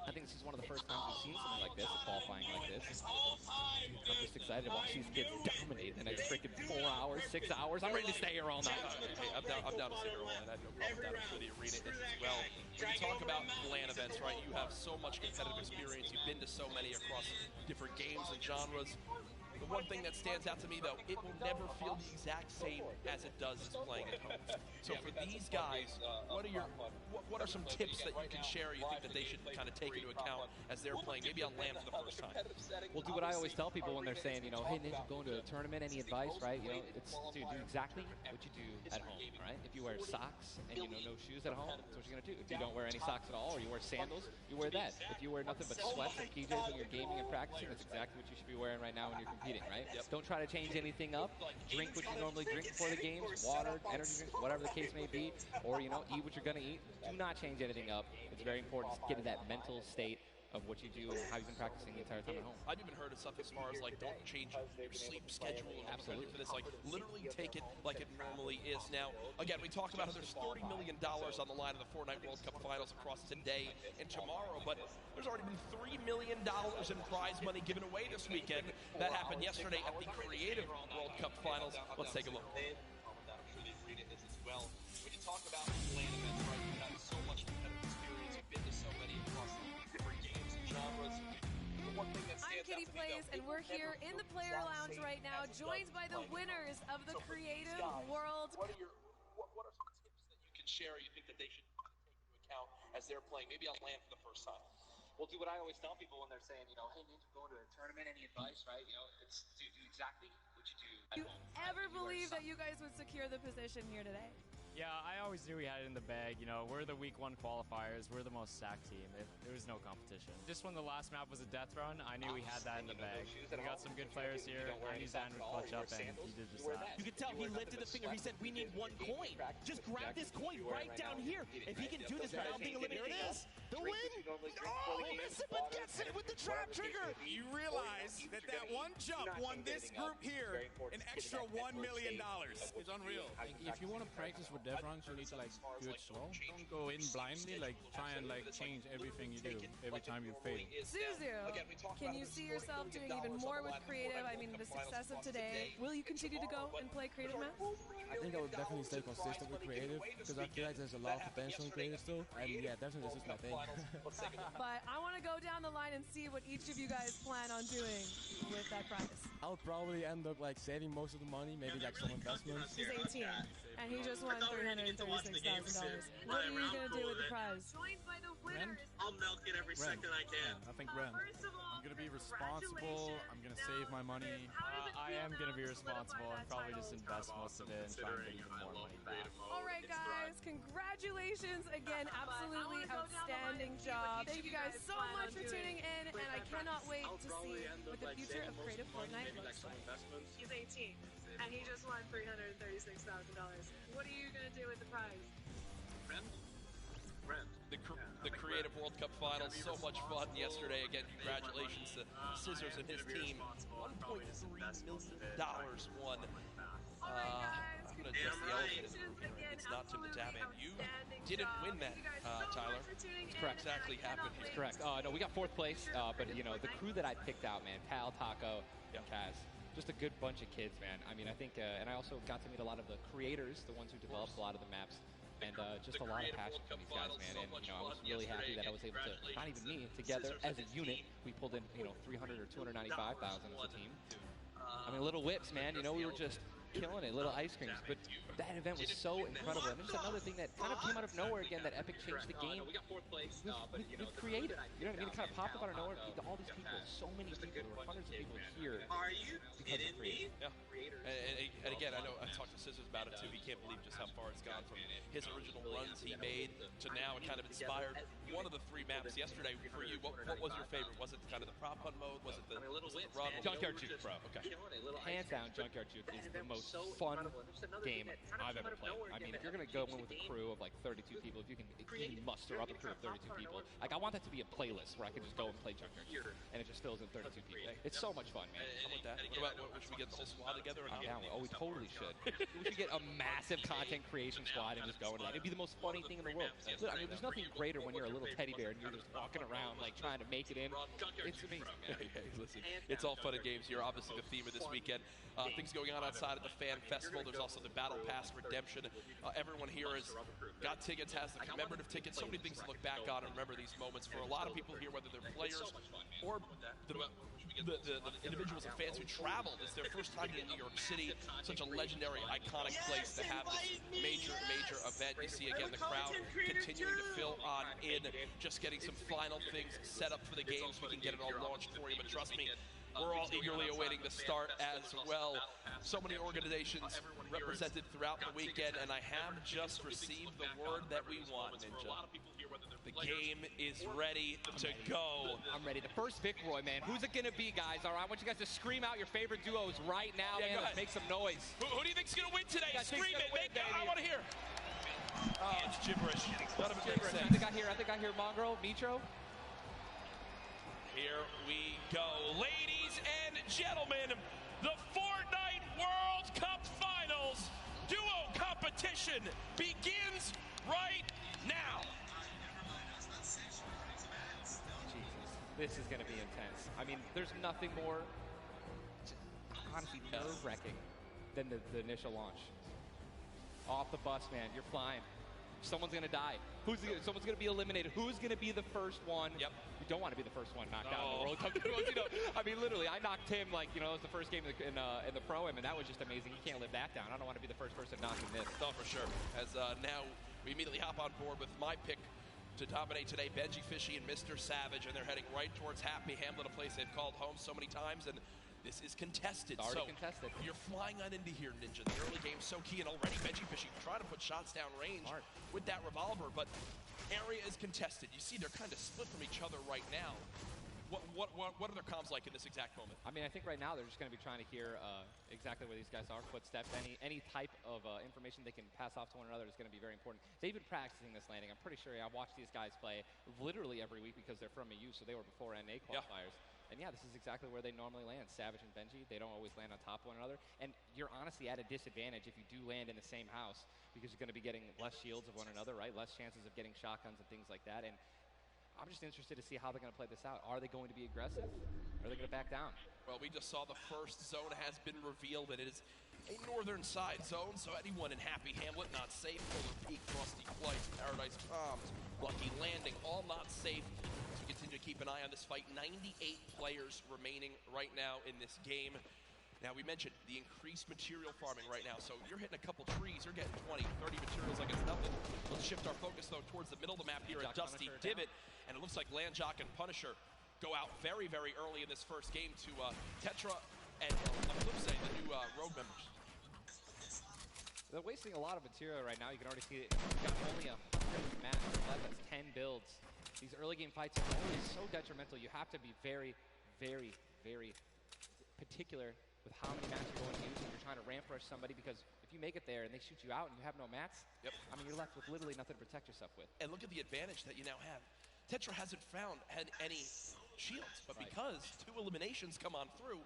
I think this is one of the first times we've seen something like this, a qualifying like this. And, dude, I'm just excited to watch these kids dominate the next freaking 4 hours, 6 hours. I'm ready to stay here all night. Hey, I'm down to sit here all night. I have no problem with that. I'm sure the arena is as well. When you talk about LAN events, right, you have so much competitive experience. You've been to so many across different games and genres. The one thing that stands out to me, though, it will never feel the exact same as it does as playing at home. So for these guys, what are some tips that you can share you think that they should kind of take into account as they're playing, maybe on LAN for the first time? We'll do what I always tell people when they're saying, hey, Ninja, going to a tournament, any advice, right? It's, dude, do exactly what you do at home, all right? If you wear socks and, no shoes at home, that's what you're going to do. If you don't wear any socks at all or you wear sandals, you wear that. If you wear nothing but sweats and PJs when you're gaming and practicing, that's exactly what you should be wearing right now when you're competing, right? Don't try to change anything up. Drink what you normally drink before the games, water, energy drinks, whatever the case may be, or, eat what you're going to eat. Do not change anything up. It's very important to get in that mental state of what you do and how you've been practicing the entire time at home. I've even heard of stuff as far as don't change your sleep schedule Absolutely for this. Literally take it like it normally is. Now, again, we talked about how there's $30 million on the line of the Fortnite World Cup Finals across today and tomorrow, but there's already been $3 million in prize money given away this weekend. That happened yesterday at the Creative World Cup Finals. Let's take a look. I'm sure the arena is as well. When you talk about LAN events, right, you've got so much competitive experience. You've been to so many across different games and genres. The one thing that I'm stands Kitty out to me, Plays, though, and we're here in the player lounge right now, joined by the winners of the Creative World. What are some tips that you can share you think that they should take into account as they're playing, maybe on LAN for the first time? We'll do what I always tell people when they're saying, hey, Ninja, going to a tournament, any advice, right? It's do exactly what you do at Do you home. ever believe that you guys would secure the position here today? Yeah, I always knew we had it in the bag. We're the week 1 qualifiers. We're the most stacked team. There was no competition. Just when the last map was a death run, I knew we had that in the bag. We got some good players here. I knew Zan would clutch up, and he did just that. You could tell he lifted the finger. He said, we need 1 coin. Just grab this coin right down here. If he can do this without being eliminated, the win. Oh, miss it, but gets it with the trap trigger. You realize that one jump won this group here an extra $1 million. It's unreal. If you want to practice with death runs, you need to do it slow. Don't go in blindly. Try and change everything you do every time you fail. Suzu, can you see yourself doing even more with creative? I mean, the success of today. Will you continue to go and play creative maps? I think I would definitely stay consistent with creative because I feel like there's a lot of potential in creative still. And yeah, definitely this is my thing. But I want to go down the line and see what each of you guys plan on doing with that prize. I would probably end up saving most of the money, maybe some investments. He's 18, and he just won $336,000. What are you going to do with the prize? Rent? I'll milk it every second I can. I think rent. I'm going to be responsible. I'm going to save my money. I am going to be responsible and probably just invest most of it and try and get even more money back. All right, guys, congratulations again. Absolutely outstanding job. Thank you guys so much for tuning in, and I cannot wait to see what the future of Creative Fortnite looks like. He's 18, and he just won $336,000. What are you going to do with the prize? Rent. The Creative World Cup Finals, so much fun yesterday. Again, congratulations to Scissors and his team. $1.3 million won. I'm going to address the elephant in the room. It's not Tim the Tap Man. You didn't win that, Tyler. That's correct. Exactly happened here. That's correct. No, we got 4th place, but the crew that I picked out, man, Cal, Taco, and Kaz, just a good bunch of kids, man. I mean, I think, and I also got to meet a lot of the creators, the ones who developed a lot of the maps. And just a lot of passion from these guys, man. And, I was really happy that I was able to, not even me, together as a unit, we pulled in, 300 or 295,000 as a team. I mean, little whips, man. We were just killing it, little ice creams. But that event was so incredible. And just another thing that kind of came out of nowhere again, that Epic changed the game with creative. You know what I mean? It kind of popped up out of nowhere. All these people, so many people, there were hundreds of people here. Are you kidding me? Yeah. And again, I know I talked to Scissors about it too. He can't believe just how far it's gone from his original runs he made to now it kind of inspired one of the 3 maps yesterday for you. What was your favorite? Was it kind of the prop hunt mode? Was it the run? Junkyard Juke, bro. Okay. Hands down, Junkyard Juke is the most fun game I've ever played. I mean, if you're going to go in with a crew of like 32 people, if you can even muster up a crew of 32 people, like I want that to be a playlist where I can just go and play Junkyard and it just fills in 32 people. It's so much fun, man. I'm with that. What about, should we get the whole squad together? I'm down with. Oh, we totally should. We should get a massive content creation squad and just go into that. It'd be the most funny thing in the world. I mean, there's nothing greater when you're a little teddy bear and you're just walking around like trying to make it in. It's amazing, man. Hey, listen, it's all fun and games here. Obviously, the theme of this weekend. Things going on outside at the Fan Festival. There's also the Battle Pass redemption. Everyone here has got tickets, has the commemorative tickets. So many things to look back on and remember these moments. For a lot of people here, whether they're players or the individuals and fans who traveled, it's their first time in New York City. Such a legendary, iconic place to have this major event. You see again the crowd continuing to fill on in, just getting some final things set up for the games. We can get it all launched for you, but trust me, we're all eagerly awaiting the start as well. So many organizations represented throughout the weekend, and I have just received the word that we want, Ninja. The game is ready to go. I'm ready. The first Vic Roy, man. Who's it going to be, guys? All right, I want you guys to scream out your favorite duos right now, man. Let's make some noise. Who do you think's going to win today? Scream it. I want to hear. It's gibberish. None of it makes sense. I think I hear Mongrel, Nitro. Here we go. Ladies and gentlemen, the Fortnite World Cup Finals duo competition begins right now. Jesus, this is going to be intense. I mean, there's nothing more, honestly, nerve-wracking than the initial launch. Off the bus, man. You're flying. Someone's going to die. Someone's going to be eliminated. Who's going to be the first one? Yep. You don't want to be the first one knocked out in the World Cup. I mean, literally, I knocked him like, it was the first game in the Pro-Am, and that was just amazing. You can't live that down. I don't want to be the first person knocking this. No, for sure. As now we immediately hop on board with my pick to dominate today, Benji Fishy and Mr. Savage, and they're heading right towards Happy Hamlet, a place they've called home so many times, and this is contested. It's already contested. You're flying on into here, Ninja. The early game's so key, and already Benji Fishy trying to put shots down range with that revolver, but area is contested. You see they're kind of split from each other right now. What are their comms like in this exact moment? I mean, I think right now they're just going to be trying to hear exactly where these guys are, footsteps, any type of information they can pass off to one another is going to be very important. They've been practicing this landing. I'm pretty sure I watched these guys play literally every week because they're from EU, so they were before NA qualifiers. Yeah. And yeah, this is exactly where they normally land. Savage and Benji, they don't always land on top of one another. And you're honestly at a disadvantage if you do land in the same house because you're going to be getting less shields of one another, right? Less chances of getting shotguns and things like that. And I'm just interested to see how they're going to play this out. Are they going to be aggressive? Are they going to back down? Well, we just saw the first zone has been revealed, and it is a northern side zone, so anyone in Happy Hamlet not safe. Polar Peak, Frosty Flights, Paradise Palms, Lucky Landing, all not safe. So we continue to keep an eye on this fight. 98 players remaining right now in this game. Now, we mentioned the increased material farming right now, so you're hitting a couple trees, you're getting 20, 30 materials like it's nothing. Let's shift our focus, though, towards the middle of the map here at Dusty Divot, and it looks like Landjock and Punisher go out very, very early in this first game to Tetra and Eclipse, the new road members. They're wasting a lot of material right now. You can already see it. You've got only a match left. That's 10 builds. These early game fights are always so detrimental. You have to be very, very, very particular with how many mats you're going to use when you're trying to ramp rush somebody, because if you make it there and they shoot you out and you have no mats, I mean, you're left with literally nothing to protect yourself with. And look at the advantage that you now have. Tetra hasn't had any shields, but because 2 eliminations come on through,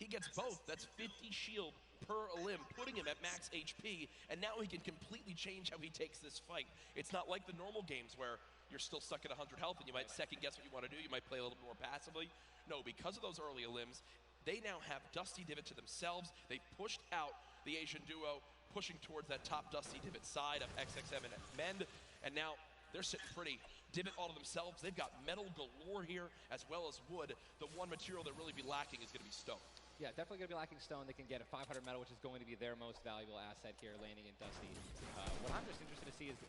he gets both. That's 50 shield per elim, putting him at max HP, and now he can completely change how he takes this fight. It's not like the normal games where you're still stuck at 100 health and you might second guess what you want to do. You might play a little bit more passively. No, because of those early elims, they now have Dusty Divot to themselves. They pushed out the Asian duo, pushing towards that top Dusty Divot side of XXM and Mend, and now they're sitting pretty. Divot all to themselves. They've got metal galore here, as well as wood. The one material that really be lacking is going to be stone. Yeah, definitely going to be lacking stone. They can get a 500 metal, which is going to be their most valuable asset here, landing in Dusty. What I'm just interested to see is,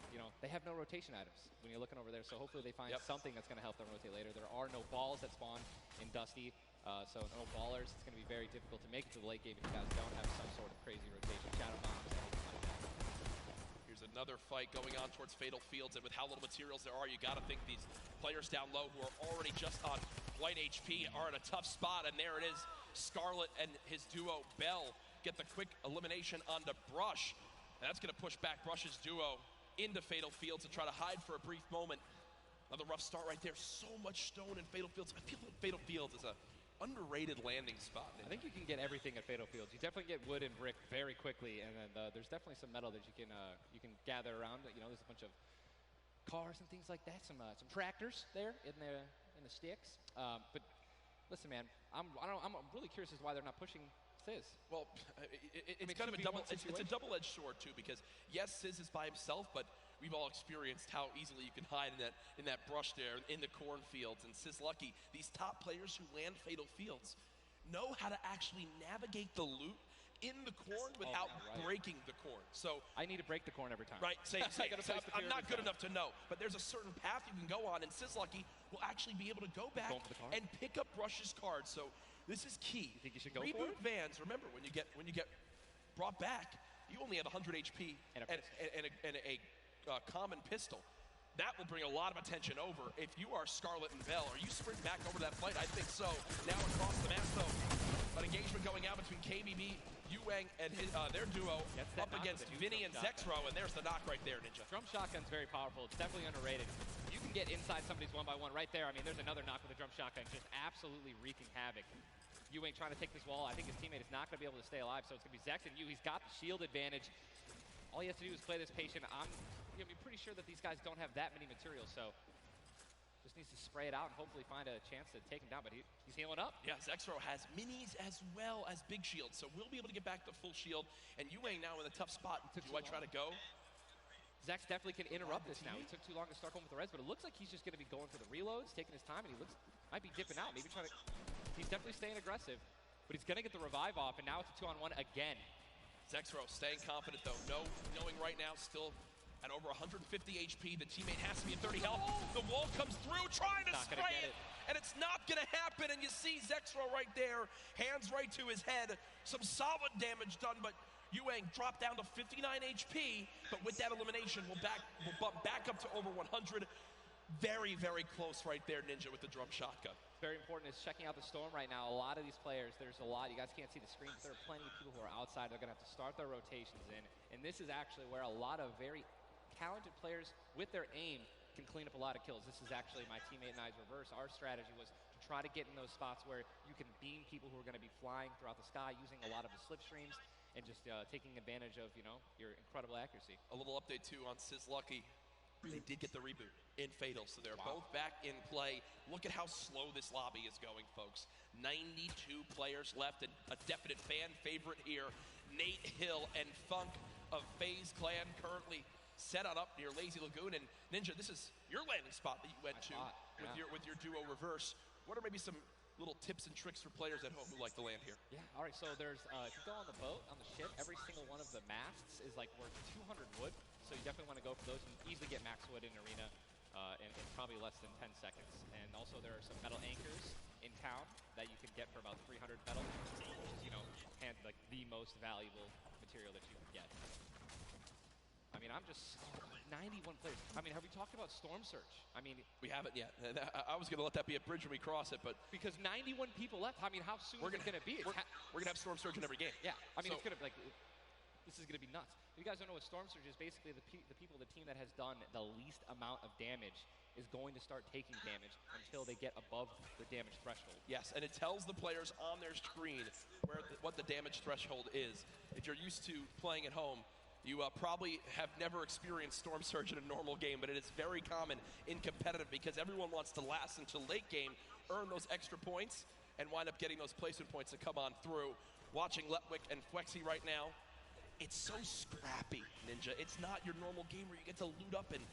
they have no rotation items when you're looking over there, so hopefully they find something that's going to help them rotate later. There are no balls that spawn in Dusty, so no ballers. It's going to be very difficult to make it to the late game if you guys don't have some sort of crazy rotation. Shadow bombs, anything like that. Here's another fight going on towards Fatal Fields, and with how little materials there are, you got to think these players down low who are already just on light HP are in a tough spot, and there it is. Scarlet and his duo Bell get the quick elimination onto Brush, And that's going to push back Brush's duo into Fatal Fields to try to hide for a brief moment. Another rough start right there. So much stone in Fatal Fields. I feel like Fatal Fields is a underrated landing spot. I think you can get everything at Fatal Fields. You definitely get wood and brick very quickly, and then there's definitely some metal that you can gather around. You know, there's a bunch of cars and things like that. Some tractors there in the sticks. But listen, man, I'm really curious as to why they're not pushing Sizz. Well, it's kind of a double-edged sword too, because yes, Sizz is by himself, but we've all experienced how easily you can hide in that brush there in the cornfields. And Sizz Lucky, these top players who land Fatal Fields, know how to actually navigate the loot in the corn without breaking the corn. So I need to break the corn every time. Right. I'm not good enough to know, but there's a certain path you can go on, and Sizz Lucky will actually be able to go back and pick up Brush's cards. So this is key. You think you should go Reboot for it? Vans. Remember, when you get brought back, you only have 100 HP and a common pistol. That will bring a lot of attention over. If you are Scarlet and Bell, are you sprint back over that fight? I think so. Now across the map, though, an engagement going out between KBB, Yuang, and their duo up against Vinny and Zexro, and there's the knock right there, Ninja. Drum shotgun's very powerful. It's definitely underrated. You can get inside somebody's one-by-one right there. I mean, there's another knock with a drum shotgun, just absolutely wreaking havoc. Yuang trying to take this wall. I think his teammate is not going to be able to stay alive, so it's going to be Zex and Yu. He's got the shield advantage. All he has to do is play this patient. I'm going to be pretty sure that these guys don't have that many materials, so just needs to spray it out and hopefully find a chance to take him down, but he's healing up. Yeah, Zexro has minis as well as big shields, so we'll be able to get back to full shield. And Yuang now in a tough spot. Do I try to go? Zex definitely can interrupt this now. He took too long to start going with the res, but it looks like he's just going to be going for the reloads, taking his time, and he might be dipping out, maybe trying to. He's definitely staying aggressive, but he's going to get the revive off, and now it's a 2-on-1 again. Zexro staying confident, though. Knowing right now still at over 150 HP. The teammate has to be at 30 health. The wall comes through, trying to spray it, and it's not going to happen. And you see Zexro right there, hands right to his head. Some solid damage done, but Yuang dropped down to 59 HP. But with that elimination, we'll bump back up to over 100. Very, very close right there, Ninja, with the drum shotgun. Very important is checking out the storm right now. A lot of these players, there's a lot. You guys can't see the screen, but there are plenty of people who are outside. They're going to have to start their rotations in. And this is actually where a lot of very talented players with their aim can clean up a lot of kills. This is actually my teammate and I's reverse. Our strategy was to try to get in those spots where you can beam people who are going to be flying throughout the sky using a lot of the slipstreams and just taking advantage of, your incredible accuracy. A little update, too, on Sizz Lucky. They did get the reboot in Fatal, so they're both back in play. Look at how slow this lobby is going, folks. 92 players left, and a definite fan favorite here. Nate Hill and Funk of FaZe Clan currently set on up near Lazy Lagoon. And Ninja, this is your landing spot that you went to with your duo reverse. What are maybe some little tips and tricks for players at home who like to land here? Yeah, all right, so there's, if you go on the boat, on the ship, every single one of the masts is like worth 200 wood. So you definitely want to go for those. You can easily get max wood in arena in probably less than 10 seconds. And also there are some metal anchors in town that you can get for about 300 metal, which is, like the most valuable material that you can get. I mean, I'm just 91 players. I mean, have we talked about Storm Surge? I mean, we haven't yet. I was going to let that be a bridge when we cross it, but because 91 people left. I mean, how soon is it going to be? We're going to have Storm Surge in every game. Yeah, I mean, it's going to be like. This is going to be nuts. If you guys don't know what Storm Surge is, basically the team that has done the least amount of damage is going to start taking damage until they get above the damage threshold. Yes, and it tells the players on their screen what the damage threshold is. If you're used to playing at home, you probably have never experienced Storm Surge in a normal game, but it is very common in competitive because everyone wants to last until late game, earn those extra points, and wind up getting those placement points to come on through. Watching Letwick and Flexi right now, it's so scrappy, Ninja. It's not your normal game where you get to loot up and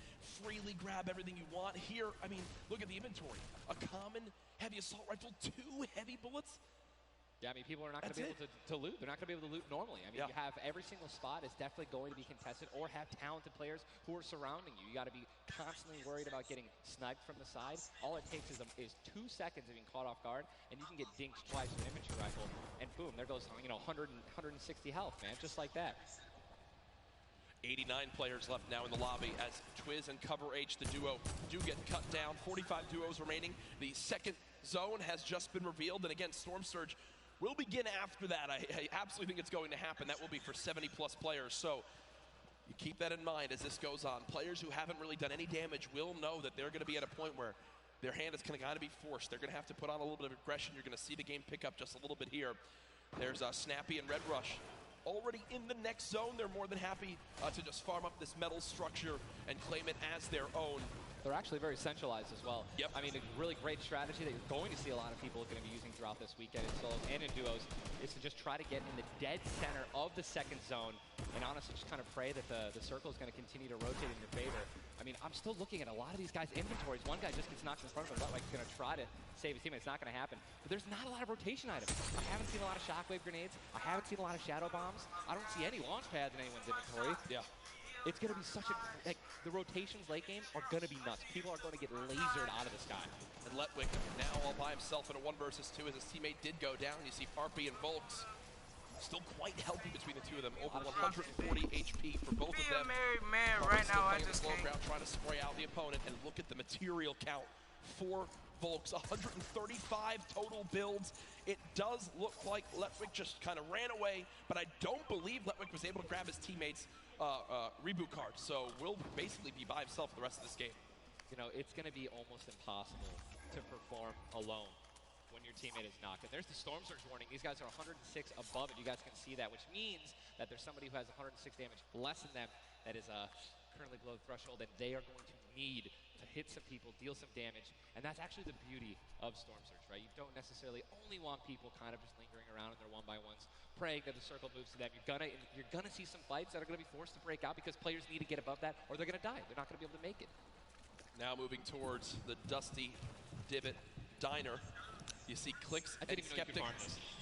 freely grab everything you want. Here, I mean, look at the inventory. A common heavy assault rifle, 2 heavy bullets. Yeah, I mean, people are not going to be able to loot. They're not going to be able to loot normally. I mean, you have every single spot is definitely going to be contested or have talented players who are surrounding you. You got to be constantly worried about getting sniped from the side. All it takes is 2 seconds of being caught off guard, and you can get dinked twice with an infantry rifle, and boom, there goes 100 and 160 health, man, just like that. 89 players left now in the lobby as Twiz and Cover H, the duo, do get cut down. 45 duos remaining. The second zone has just been revealed, and again, Storm Surge will begin after that. I absolutely think it's going to happen. That will be for 70-plus players. So You keep that in mind as this goes on. Players who haven't really done any damage will know that they're going to be at a point where their hand is going to be forced. They're going to have to put on a little bit of aggression. You're going to see the game pick up just a little bit here. There's Snappy and Red Rush. Already in the next zone, they're more than happy to just farm up this metal structure and claim it as their own. They're actually very centralized as well. Yep. I mean, a really great strategy that you're going to see a lot of people going to be using throughout this weekend in solos and in duos is to just try to get in the dead center of the second zone and honestly just kind of pray that the circle is going to continue to rotate in your favor. I mean, I'm still looking at a lot of these guys' inventories. One guy just gets knocked in front of him. Like he's going to try to save his team. It's not going to happen. But there's not a lot of rotation items. I haven't seen a lot of shockwave grenades. I haven't seen a lot of shadow bombs. I don't see any launch pads in anyone's inventory. Yeah. It's going to be such a, like, the rotations late game are going to be nuts. People are going to get lasered out of the sky. And Letwick now all by himself in a 1 versus 2 as his teammate did go down. You see Harpy and Volks still quite healthy between the two of them. Over 140 HP for both of them. Man, right now I just can't. Trying to spray out the opponent, and look at the material count for Volks. 135 total builds. It does look like Letwick just kind of ran away, but I don't believe Letwick was able to grab his teammates' reboot card, so will basically be by himself for the rest of this game. You know, it's going to be almost impossible to perform alone when your teammate is knocked. And there's the Storm Surge warning. These guys are 106 above it. You guys can see that, which means that there's somebody who has 106 damage less than them that is currently below the threshold, and they are going to need to hit some people, deal some damage. And that's actually the beauty of Storm Surge, right? You don't necessarily only want people kind of just lingering around in their 1-by-1s, praying that the circle moves to them. You're gonna see some fights that are gonna be forced to break out because players need to get above that or they're gonna die. They're not gonna be able to make it. Now moving towards the Dusty Divot Diner. You see Clicks and Skeptic.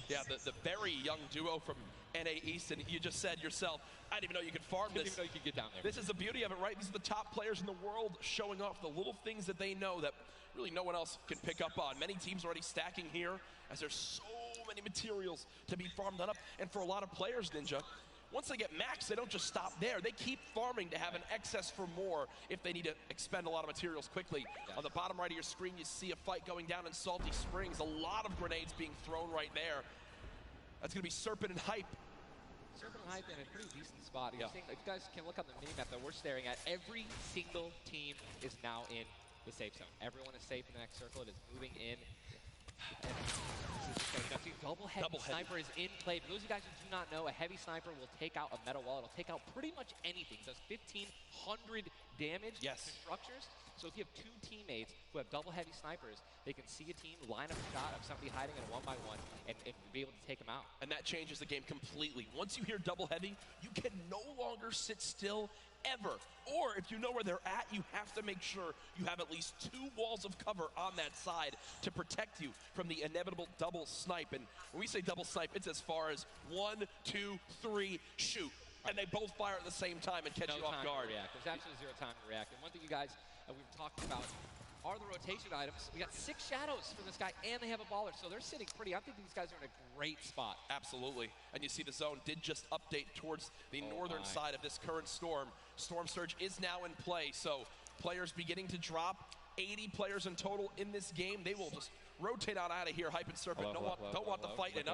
Yeah, the very young duo from NA East, and you just said yourself, I didn't even know you could farm this. I didn't even know you could get down there. This is the beauty of it, right? These are the top players in the world showing off the little things that they know that really no one else can pick up on. Many teams already stacking here as there's so many materials to be farmed up. And for a lot of players, Ninja, once they get max, they don't just stop there. They keep farming to have an excess for more if they need to expend a lot of materials quickly. Yeah. On the bottom right of your screen, you see a fight going down in Salty Springs. A lot of grenades being thrown right there. That's going to be Serpent and Hype. Serpent and Hype in a pretty decent spot. Yeah. If you guys can look up the mini-map that we're staring at, every single team is now in the safe zone. Everyone is safe in the next circle. It is moving in. And double heavy sniper is in play. For those of you guys who do not know, a heavy sniper will take out a metal wall. It'll take out pretty much anything. It does 1,500 damage to structures. So if you have two teammates who have double heavy snipers, they can see a team, line up a shot of somebody hiding in a 1-by-1 and be able to take them out. And that changes the game completely. Once you hear double heavy, you can no longer sit still ever. Or if you know where they're at, you have to make sure you have at least 2 walls of cover on that side to protect you from the inevitable double snipe. And when we say double snipe, it's as far as 1, 2, 3, shoot. And they both fire at the same time and catch you off guard. There's absolutely 0 time to react. And one thing you guys we've talked about are the rotation items. We got 6 shadows for this guy, and they have a baller, so they're sitting pretty. I think these guys are in a great spot. Absolutely. And you see the zone did just update towards the northern side of this current storm. Storm Surge is now in play, so players beginning to drop. 80 players in total in this game. They will just rotate out of here. Hype and Serpent don't want the fight, and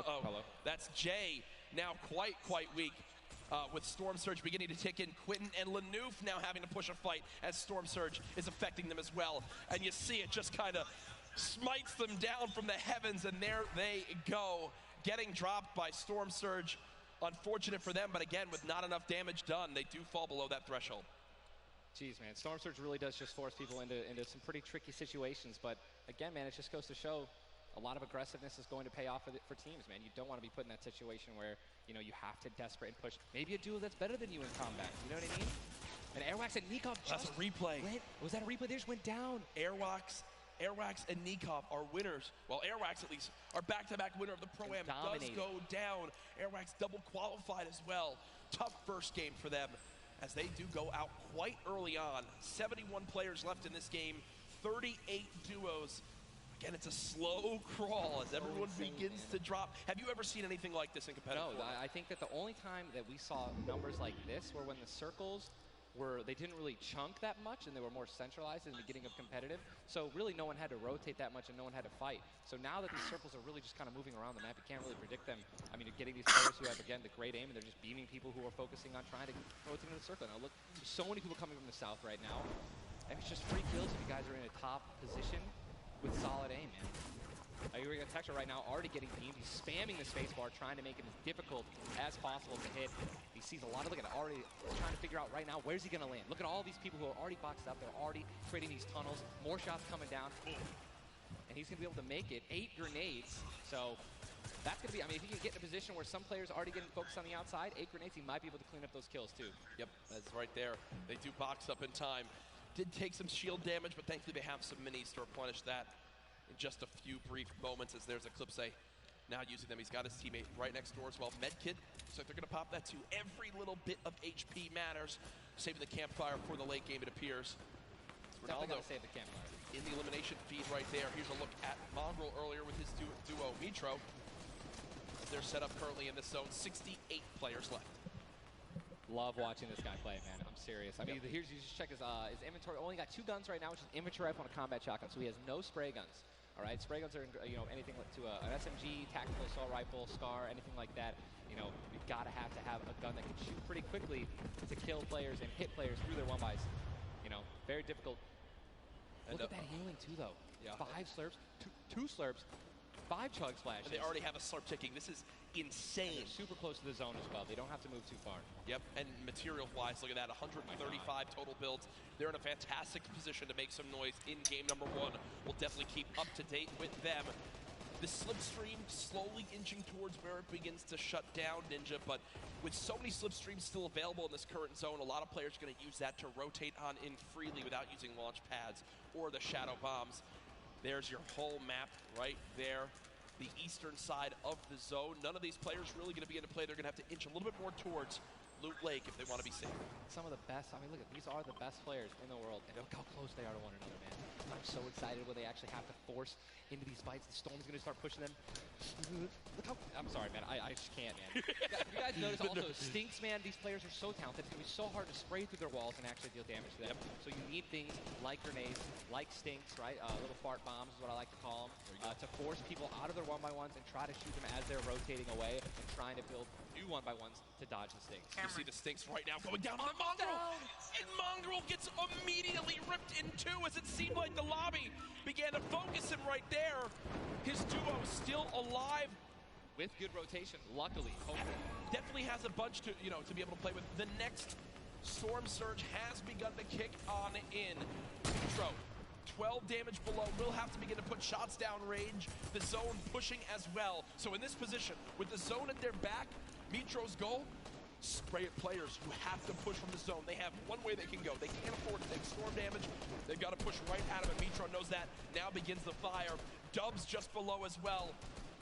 that's Jay now quite weak. With Storm Surge beginning to tick in. Quentin and Lanouf now having to push a fight as Storm Surge is affecting them as well. And you see it just kind of smites them down from the heavens, and there they go. Getting dropped by Storm Surge. Unfortunate for them, but again, with not enough damage done, they do fall below that threshold. Jeez, man, Storm Surge really does just force people into some pretty tricky situations. But again, man, it just goes to show a lot of aggressiveness is going to pay off for teams, man. You don't want to be put in that situation where, you know, you have to desperate and push. Maybe a duo that's better than you in combat. You know what I mean? And Airwax and Nikov just... That's a replay. Was that a replay? They just went down. Airwax and Nikov are winners. Well, Airwax at least are back-to-back winner of the Pro-Am. Does go down. Airwax double qualified as well. Tough first game for them as they do go out quite early on. 71 players left in this game. 38 duos. Again, it's a slow crawl as everyone begins to drop. Have you ever seen anything like this in competitive? No, I think that the only time that we saw numbers like this were when the circles they didn't really chunk that much, and they were more centralized in the beginning of competitive. So really no one had to rotate that much and no one had to fight. So now that these circles are really just kind of moving around the map, you can't really predict them. I mean, you're getting these players who have, again, the great aim, and they're just beaming people who are focusing on trying to rotate into the circle. Now look, there's so many people coming from the south right now, and it's just free kills if you guys are in a top position with solid aim, man. You're going to Texture right now, already getting beamed. He's spamming the spacebar, trying to make it as difficult as possible to hit. He sees a lot of, look at it, already trying to figure out right now, where's he going to land? Look at all these people who are already boxed up. They're already creating these tunnels. More shots coming down. And he's going to be able to make it. 8 grenades. So that's going to be, I mean, if he can get in a position where some players are already getting focused on the outside, 8 grenades, he might be able to clean up those kills too. Yep, that's right there. They do box up in time. Did take some shield damage, but thankfully they have some minis to replenish that in just a few brief moments, as there's Eclipse now using them. He's got his teammate right next door as well. Medkit, so they're going to pop that too. Every little bit of HP matters. Saving the campfire for the late game, it appears. Ronaldo save the campfire. In the elimination feed right there. Here's a look at Mongrel earlier with his duo Mitro. They're set up currently in this zone. 68 players left. Love watching this guy play, man. I'm serious. I mean, here's, you just check his inventory. Only got 2 guns right now, which is inventory rifle and a combat shotgun, so he has no spray guns. All right, spray guns are, you know, anything to an SMG, tactical assault rifle, SCAR, anything like that. You know, you've got to have a gun that can shoot pretty quickly to kill players and hit players through their 1-bys. You know, very difficult. Look at that healing too, though. Yeah. 5 slurps, 2 slurps, 5 chug splashes. And they already have a slurp ticking. This is insane. And they're super close to the zone as well. They don't have to move too far. Yep, and material-wise, look at that, 135 total builds. They're in a fantastic position to make some noise in game number 1. We'll definitely keep up to date with them. The slipstream slowly inching towards where it begins to shut down Ninja, but with so many slipstreams still available in this current zone, a lot of players are going to use that to rotate on in freely without using launch pads or the shadow bombs. There's your whole map right there. The eastern side of the zone. None of these players really going to be into play. They're going to have to inch a little bit more towards Loot Lake if they want to be safe. Some of the best, I mean, look, these are the best players in the world, and look how close they are to one another, man. I'm so excited when they actually have to force into these fights. The Storm's going to start pushing them. Look how, I'm sorry, man, I just can't, man. You guys notice also, Stinks, man, these players are so talented. It's going to be so hard to spray through their walls and actually deal damage to them. So you need things like grenades, like Stinks, right? Little fart bombs is what I like to call them, to force people out of their 1-by-1s and try to shoot them as they're rotating away and trying to build new 1-by-1s to dodge the Stinks. You see the Stinks right now going down on Mongrel! And Mongrel gets immediately ripped in 2 as it seemed like the lobby began to focus him right there. His duo still alive. With good rotation, luckily, hopefully. Definitely has a bunch to, you know, to be able to play with. The next Storm Surge has begun to kick on in. Mitro, 12 damage below, will have to begin to put shots down range. The zone pushing as well. So in this position, with the zone at their back, Mitro's goal, spray at players who have to push from the zone. They have one way they can go. They can't afford to take storm damage. They've got to push right at him, and Mitro knows that. Now begins the fire. Dubs just below as well.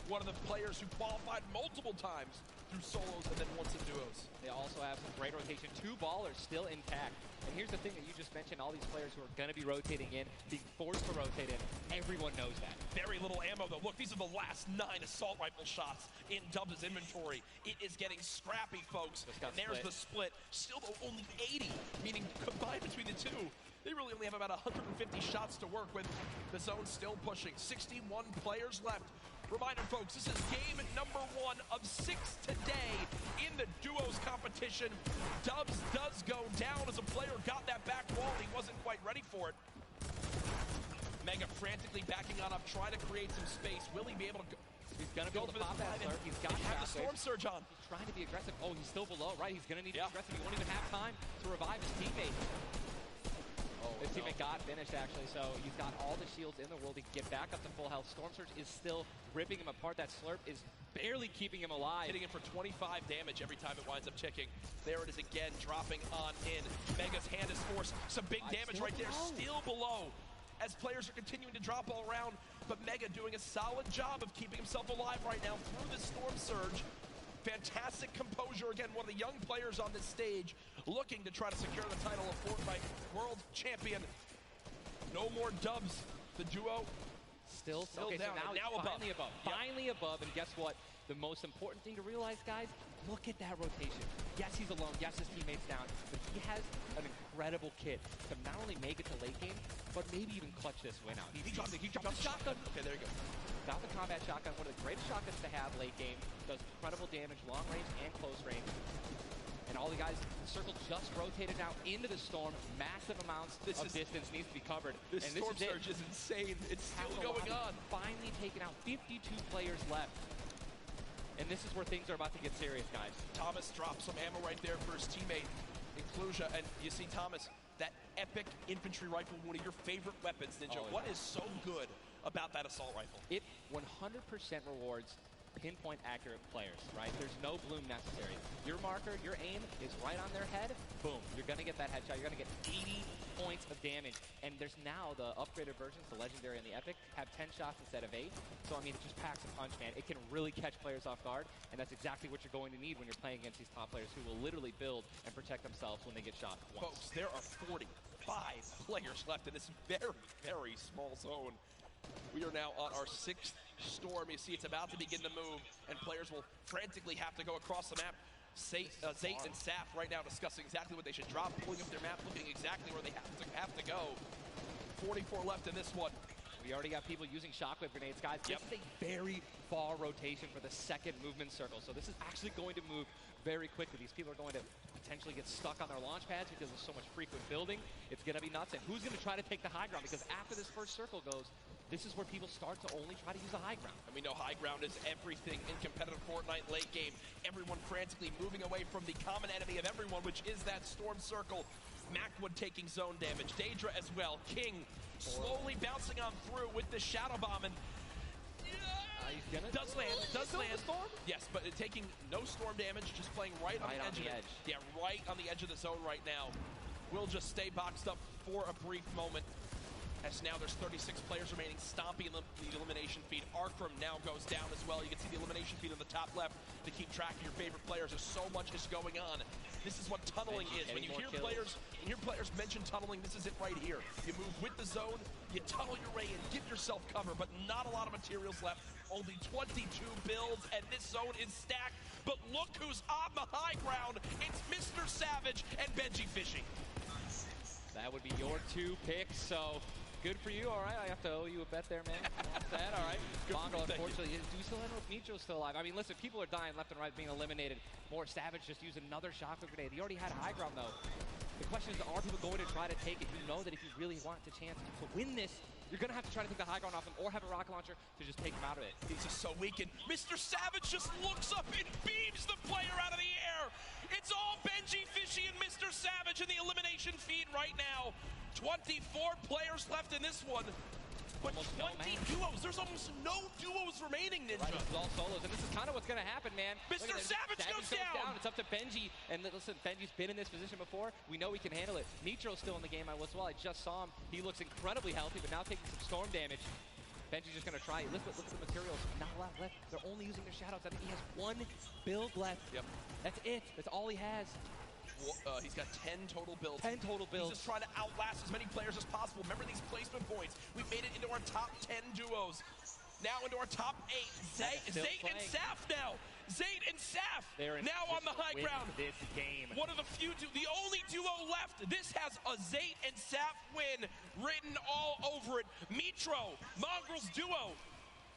One of the players who qualified multiple times through solos and then once in duos. They also have some great rotation. 2 ballers still intact. And here's the thing that you just mentioned, all these players who are going to be rotating in, being forced to rotate in. Everyone knows that. Very little ammo, though. Look, these are the last 9 assault rifle shots in Dubs' inventory. It is getting scrappy, folks. And there's the split. Still, though, only 80, meaning combined between the 2. They really only have about 150 shots to work with. The zone still pushing. 61 players left. Reminder, folks, this is game number 1 of 6 today in the duos competition. Dubs does go down as a player got that back wall. He wasn't quite ready for it. Mega frantically backing on up, trying to create some space. Will he be able to go? He's going to be able to pop that slurp. He's got the storm surge on. He's trying to be aggressive. Oh, he's still below, right? He's going to need to be aggressive. He won't even have time to revive his teammate. His teammate got finished, actually, so he's got all the shields in the world. He can get back up to full health. Storm Surge is still ripping him apart. That slurp is barely keeping him alive. Hitting him for 25 damage every time it winds up ticking. There it is again, dropping on in. Mega's hand is forced. Some big damage right there, still below. As players are continuing to drop all around, but Mega doing a solid job of keeping himself alive right now through the Storm Surge. Fantastic composure. Again, one of the young players on this stage looking to try to secure the title of Fortnite World Champion. No more Dubs. The duo still okay, down. So now above. Finally above. Finally above, and guess what? The most important thing to realize, guys, look at that rotation. Yes, he's alone. Yes, his teammate's down. But he has an incredible kit to not only make it to late game, but maybe even clutch this win out. He dropped the shotgun. Okay, there you go. Got the combat shotgun, one of the greatest shotguns to have late game. Does incredible damage, long range and close range. And all the guys, the circle just rotated now into the storm. Massive amounts of distance needs to be covered. This storm surge is insane. It's still going on. Finally taken out. 52 players left. And this is where things are about to get serious, guys. Thomas dropped some ammo right there for his teammate, Inclusia. And you see Thomas, that epic infantry rifle, one of your favorite weapons, Ninja. Oh, what is so good about that assault rifle? It 100% rewards pinpoint accurate players, right? There's no bloom necessary. Your marker, your aim is right on their head. Boom. You're going to get that headshot. You're going to get 80 points of damage. And there's now the upgraded versions, the Legendary and the Epic, have 10 shots instead of 8. So, I mean, it just packs a punch, man. It can really catch players off guard. And that's exactly what you're going to need when you're playing against these top players who will literally build and protect themselves when they get shot once. Folks, there are 45 players left in this very, very small zone. We are now on our 6th storm. You see it's about to begin to move, and players will frantically have to go across the map. Zayt and Saf right now discussing exactly what they should drop, pulling up their map, looking exactly where they have to go. 44 left in this one. We already got people using shockwave grenades, guys. This is a very far rotation for the second movement circle, so this is actually going to move very quickly. These people are going to potentially get stuck on their launch pads because there's so much frequent building. It's going to be nuts. And who's going to try to take the high ground? Because after this first circle goes, this is where people start to only try to use the high ground. And we know high ground is everything in competitive Fortnite late game. Everyone frantically moving away from the common enemy of everyone, which is that storm circle. Macwood taking zone damage. Daedra as well. King slowly bouncing on through with the shadow bomb. And does land. Yes, but taking no storm damage, just playing right on the edge. Yeah, right on the edge of the zone right now. We'll just stay boxed up for a brief moment. As now there's 36 players remaining, stomping the elimination feed. Arkram now goes down as well. You can see the elimination feed on the top left to keep track of your favorite players. There's so much is going on. This is what tunneling is. When you hear players mention tunneling, this is it right here. You move with the zone, you tunnel your way in, give yourself cover, but not a lot of materials left. Only 22 builds, and this zone is stacked. But look who's on the high ground. It's Mr. Savage and Benji Fishing. That would be your 2 picks, so good for you. All right, I have to owe you a bet there, man. That, all right. Bongo, unfortunately, do we still know if Mitro's still alive? I mean, listen, people are dying left and right, being eliminated. More Savage just used another shockwave grenade. He already had high ground, though. The question is, are people going to try to take it? You know that if you really want the chance to win this, you're going to have to try to take the high ground off him or have a rocket launcher to just take him out of it. He's just so weakened. Mr. Savage just looks up and beams the player out of the air. It's all Benji Fishy and Mr. Savage in the elimination feed right now. 24 players left in this one, but 20 duos. There's almost no duos remaining, Ninja. Right, this is all solos, and this is kind of what's going to happen, man. Mr. Savage goes down. It's up to Benji, and listen, Benji's been in this position before. We know he can handle it. Nitro's still in the game as well. I just saw him. He looks incredibly healthy, but now taking some storm damage. Benji's just going to try it. Look at the materials. Not a lot left. They're only using their shadows. I think he has 1 build left. Yep. That's it. That's all he has. He's got 10 total builds. 10 total builds. He's just trying to outlast as many players as possible. Remember these placement points. We've made it into our top 10 duos. Now into our top 8. Zayt and Saf now. Zayt and Saf now on the high ground. This game. One of the few, the only duo left. This has a Zayt and Saf win written all over it. Mitro, Mongrel's duo,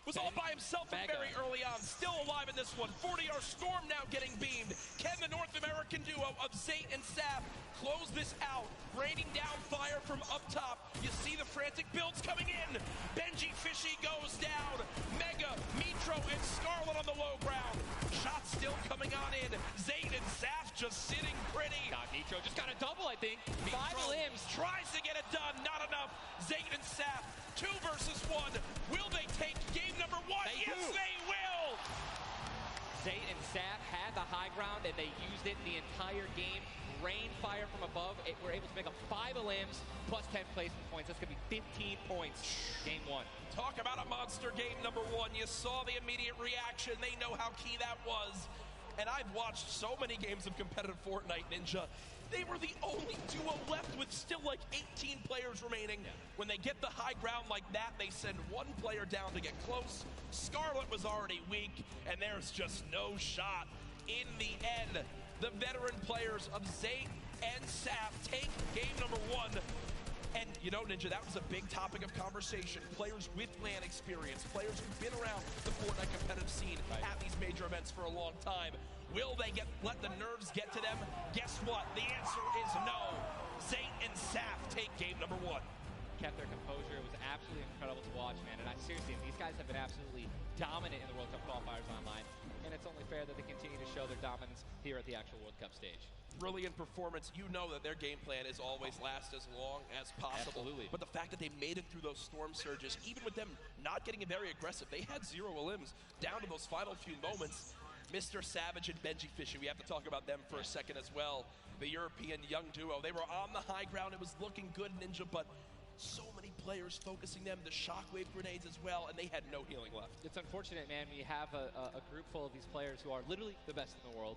was all by himself very early on. Still alive in this one. 40R Storm now getting beamed. Can the North American duo of Zayt and Saf close this out? Raining down fire from up top. You see the frantic builds coming in. Benji Fishy goes down. Mega, Mitro, and Scarlet on the low ground. Shots still coming on in. Zayt and Saf just sitting pretty. Mitro just got a double, I think. Mitro 5 limbs. Tries to get it done. Not enough. Zayt and Saf, 2 versus 1. Will they take game number 1? Yes, they will. Zayt and Saf had the high ground, and they used it the entire game. Rain fire from above. We're able to make up 5 limbs plus 10 placement points. That's going to be 15 points. Game 1. Talk about a monster game number 1. You saw the immediate reaction. They know how key that was. And I've watched so many games of competitive Fortnite, Ninja. They were the only duo left with still like 18 players remaining. When they get the high ground like that, they send one player down to get close. Scarlet was already weak, and there's just no shot. In the end, the veteran players of Zate and Saf take game number 1. And you know, Ninja, that was a big topic of conversation. Players with LAN experience, players who've been around the Fortnite competitive scene at these major events for a long time. Will they let the nerves get to them? Guess what? The answer is no. Zate and Saf take game number 1. Kept their composure. It was absolutely incredible to watch, man. And seriously, these guys have been absolutely dominant in the World Cup qualifiers online. And it's only fair that they continue to show their dominance here at the actual World Cup stage. Brilliant performance. You know that their game plan is always last as long as possible. Absolutely. But the fact that they made it through those storm surges, even with them not getting very aggressive, they had 0 elims down to those final few moments. Mr. Savage and Benji Fishy, we have to talk about them for a second as well. The European young duo, they were on the high ground. It was looking good, Ninja, but so many players focusing them, the shockwave grenades as well, and they had no healing left. It's unfortunate, man. We have a group full of these players who are literally the best in the world.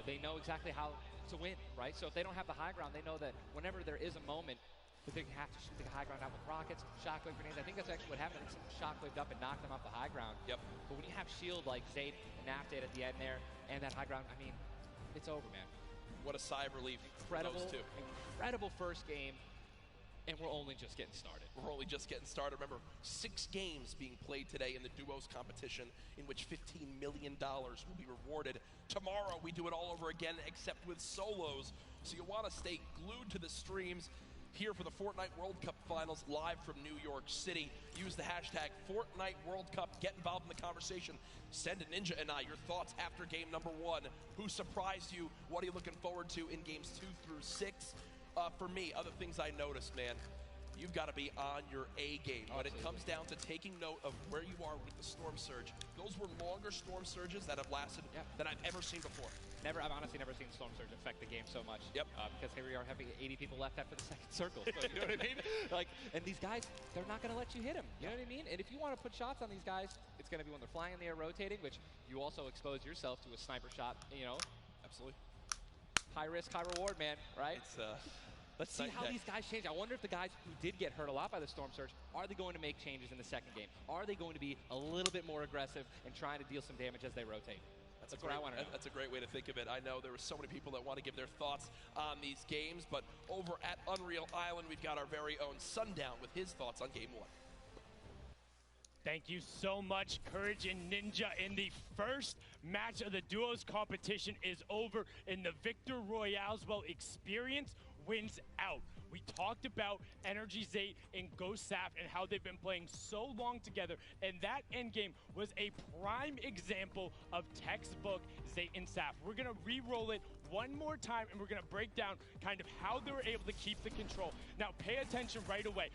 They know exactly how to win, right? So if they don't have the high ground, they know that whenever there is a moment that they have to shoot the high ground out with rockets, shockwave grenades. I think that's actually what happened. I think someone shockwaved up and knocked them off the high ground. Yep. But when you have shield like Zayt and Nafted at the end there, and that high ground, I mean, it's over, man. What a sigh of relief for those two. Incredible first game. And we're only just getting started. We're only just getting started. Remember, 6 games being played today in the duos competition, in which $15 million will be rewarded. Tomorrow, we do it all over again, except with solos. So you want to stay glued to the streams here for the Fortnite World Cup Finals live from New York City. Use the hashtag Fortnite World Cup. Get involved in the conversation. Send to Ninja and I your thoughts after game number 1. Who surprised you? What are you looking forward to in games 2 through 6? For me, other things I noticed, man, you've got to be on your A game. When it comes down to taking note of where you are with the storm surge, those were longer storm surges that have lasted than I've ever seen before. I've honestly never seen storm surge affect the game so much. Yep. Because here we are having 80 people left after the second circle. So, you know what I mean? Like, and these guys, they're not going to let you hit them. You know what I mean? And if you want to put shots on these guys, it's going to be when they're flying in the air, rotating, which you also expose yourself to a sniper shot. You know. Absolutely. High risk, high reward, man. Right? It's Let's see how these guys change. I wonder if the guys who did get hurt a lot by the storm surge, are they going to make changes in the second game? Are they going to be a little bit more aggressive and trying to deal some damage as they rotate? That's what I want to know. That's a great way to think of it. I know there were so many people that want to give their thoughts on these games, but over at Unreal Island, we've got our very own Sundown with his thoughts on game 1. Thank you so much, Courage and Ninja. And the first match of the duos competition is over in the Victor Royale's experience wins out. We talked about Energy Zate and Ghost Saf and how they've been playing so long together, and that endgame was a prime example of textbook Zate and Saf. We're going to re-roll it one more time, and we're going to break down kind of how they were able to keep the control. Now, pay attention right away.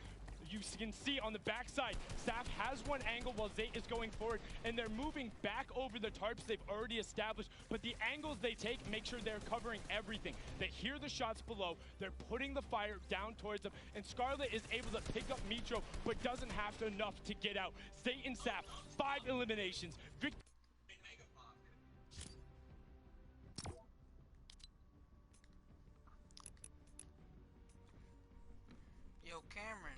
You can see on the backside, Saf has one angle while Zate is going forward, and they're moving back over the tarps they've already established, but the angles they take make sure they're covering everything. They hear the shots below, they're putting the fire down towards them, and Scarlet is able to pick up Mitro, but doesn't have enough to get out. Zate and Saf, 5 eliminations. Yo, Cameron.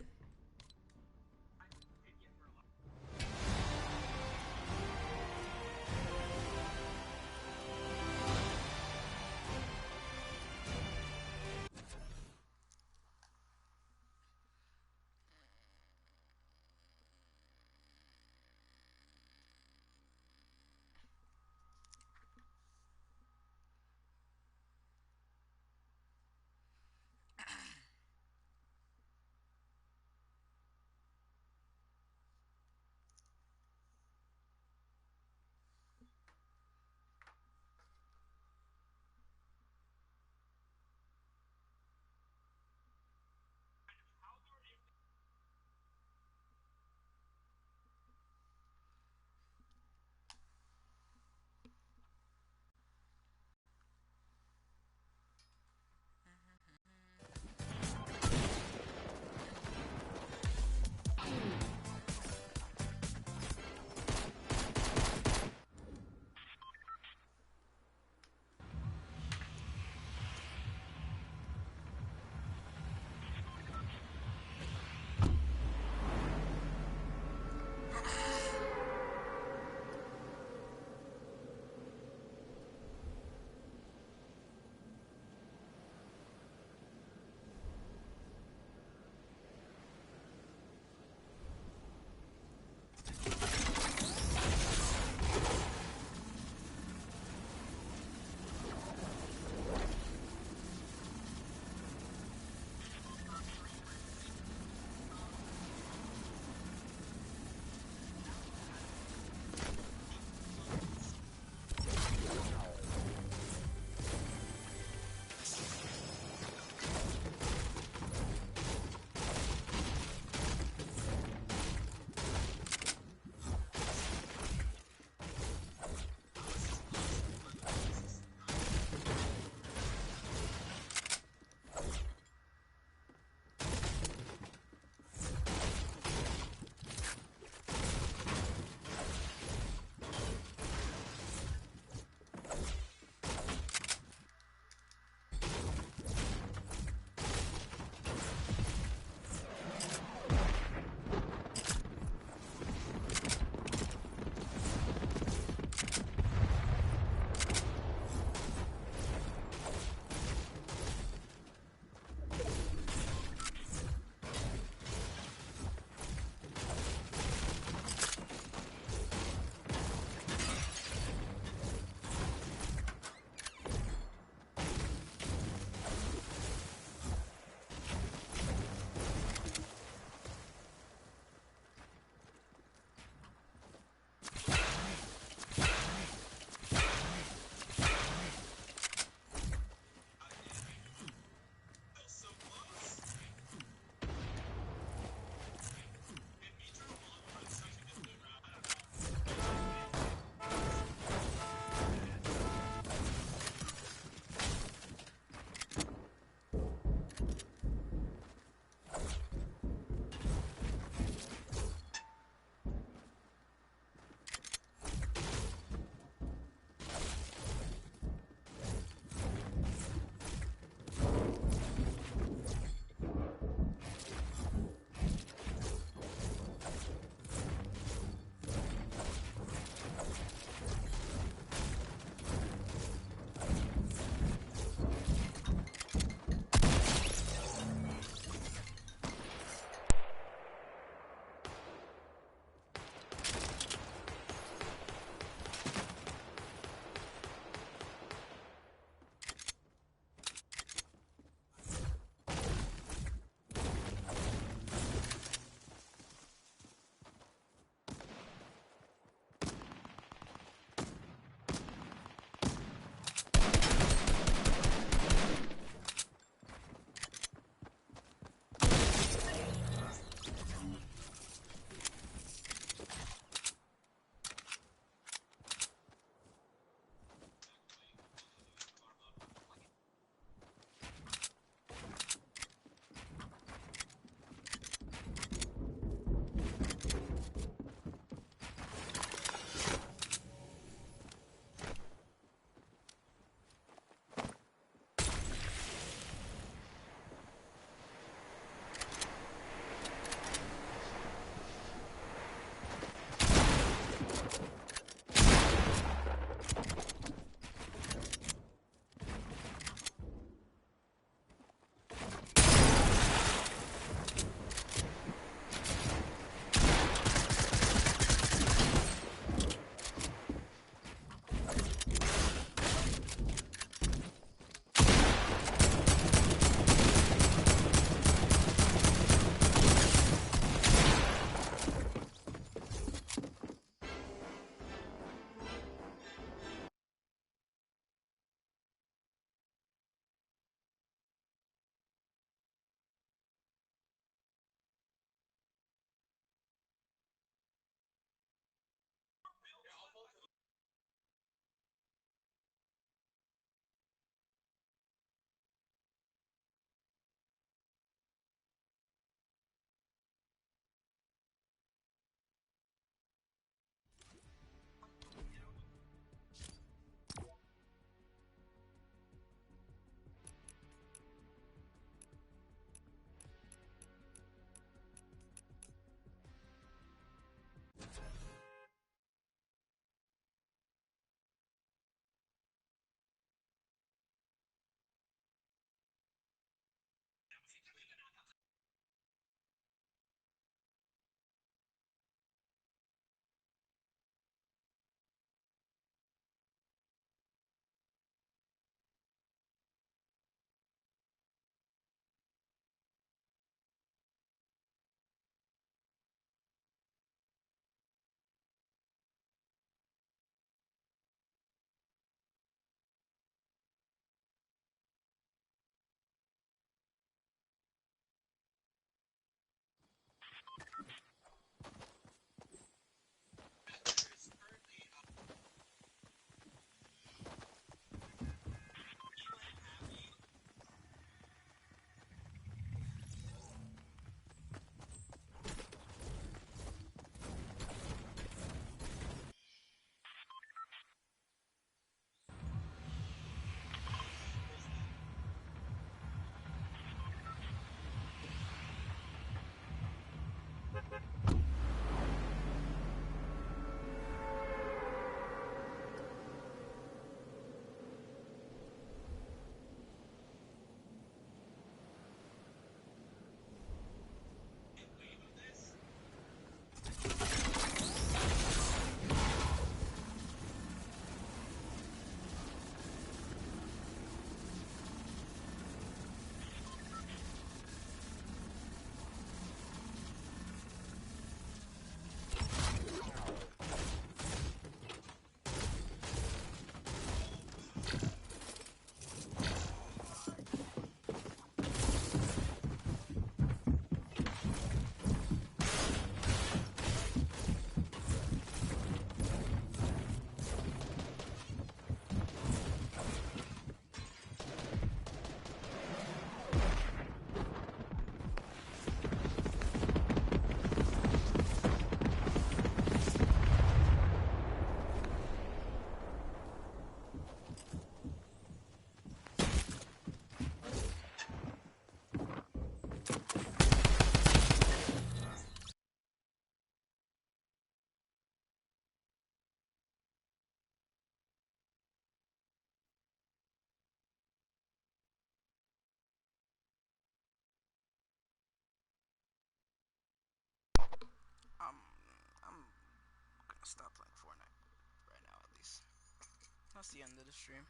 the end of the stream.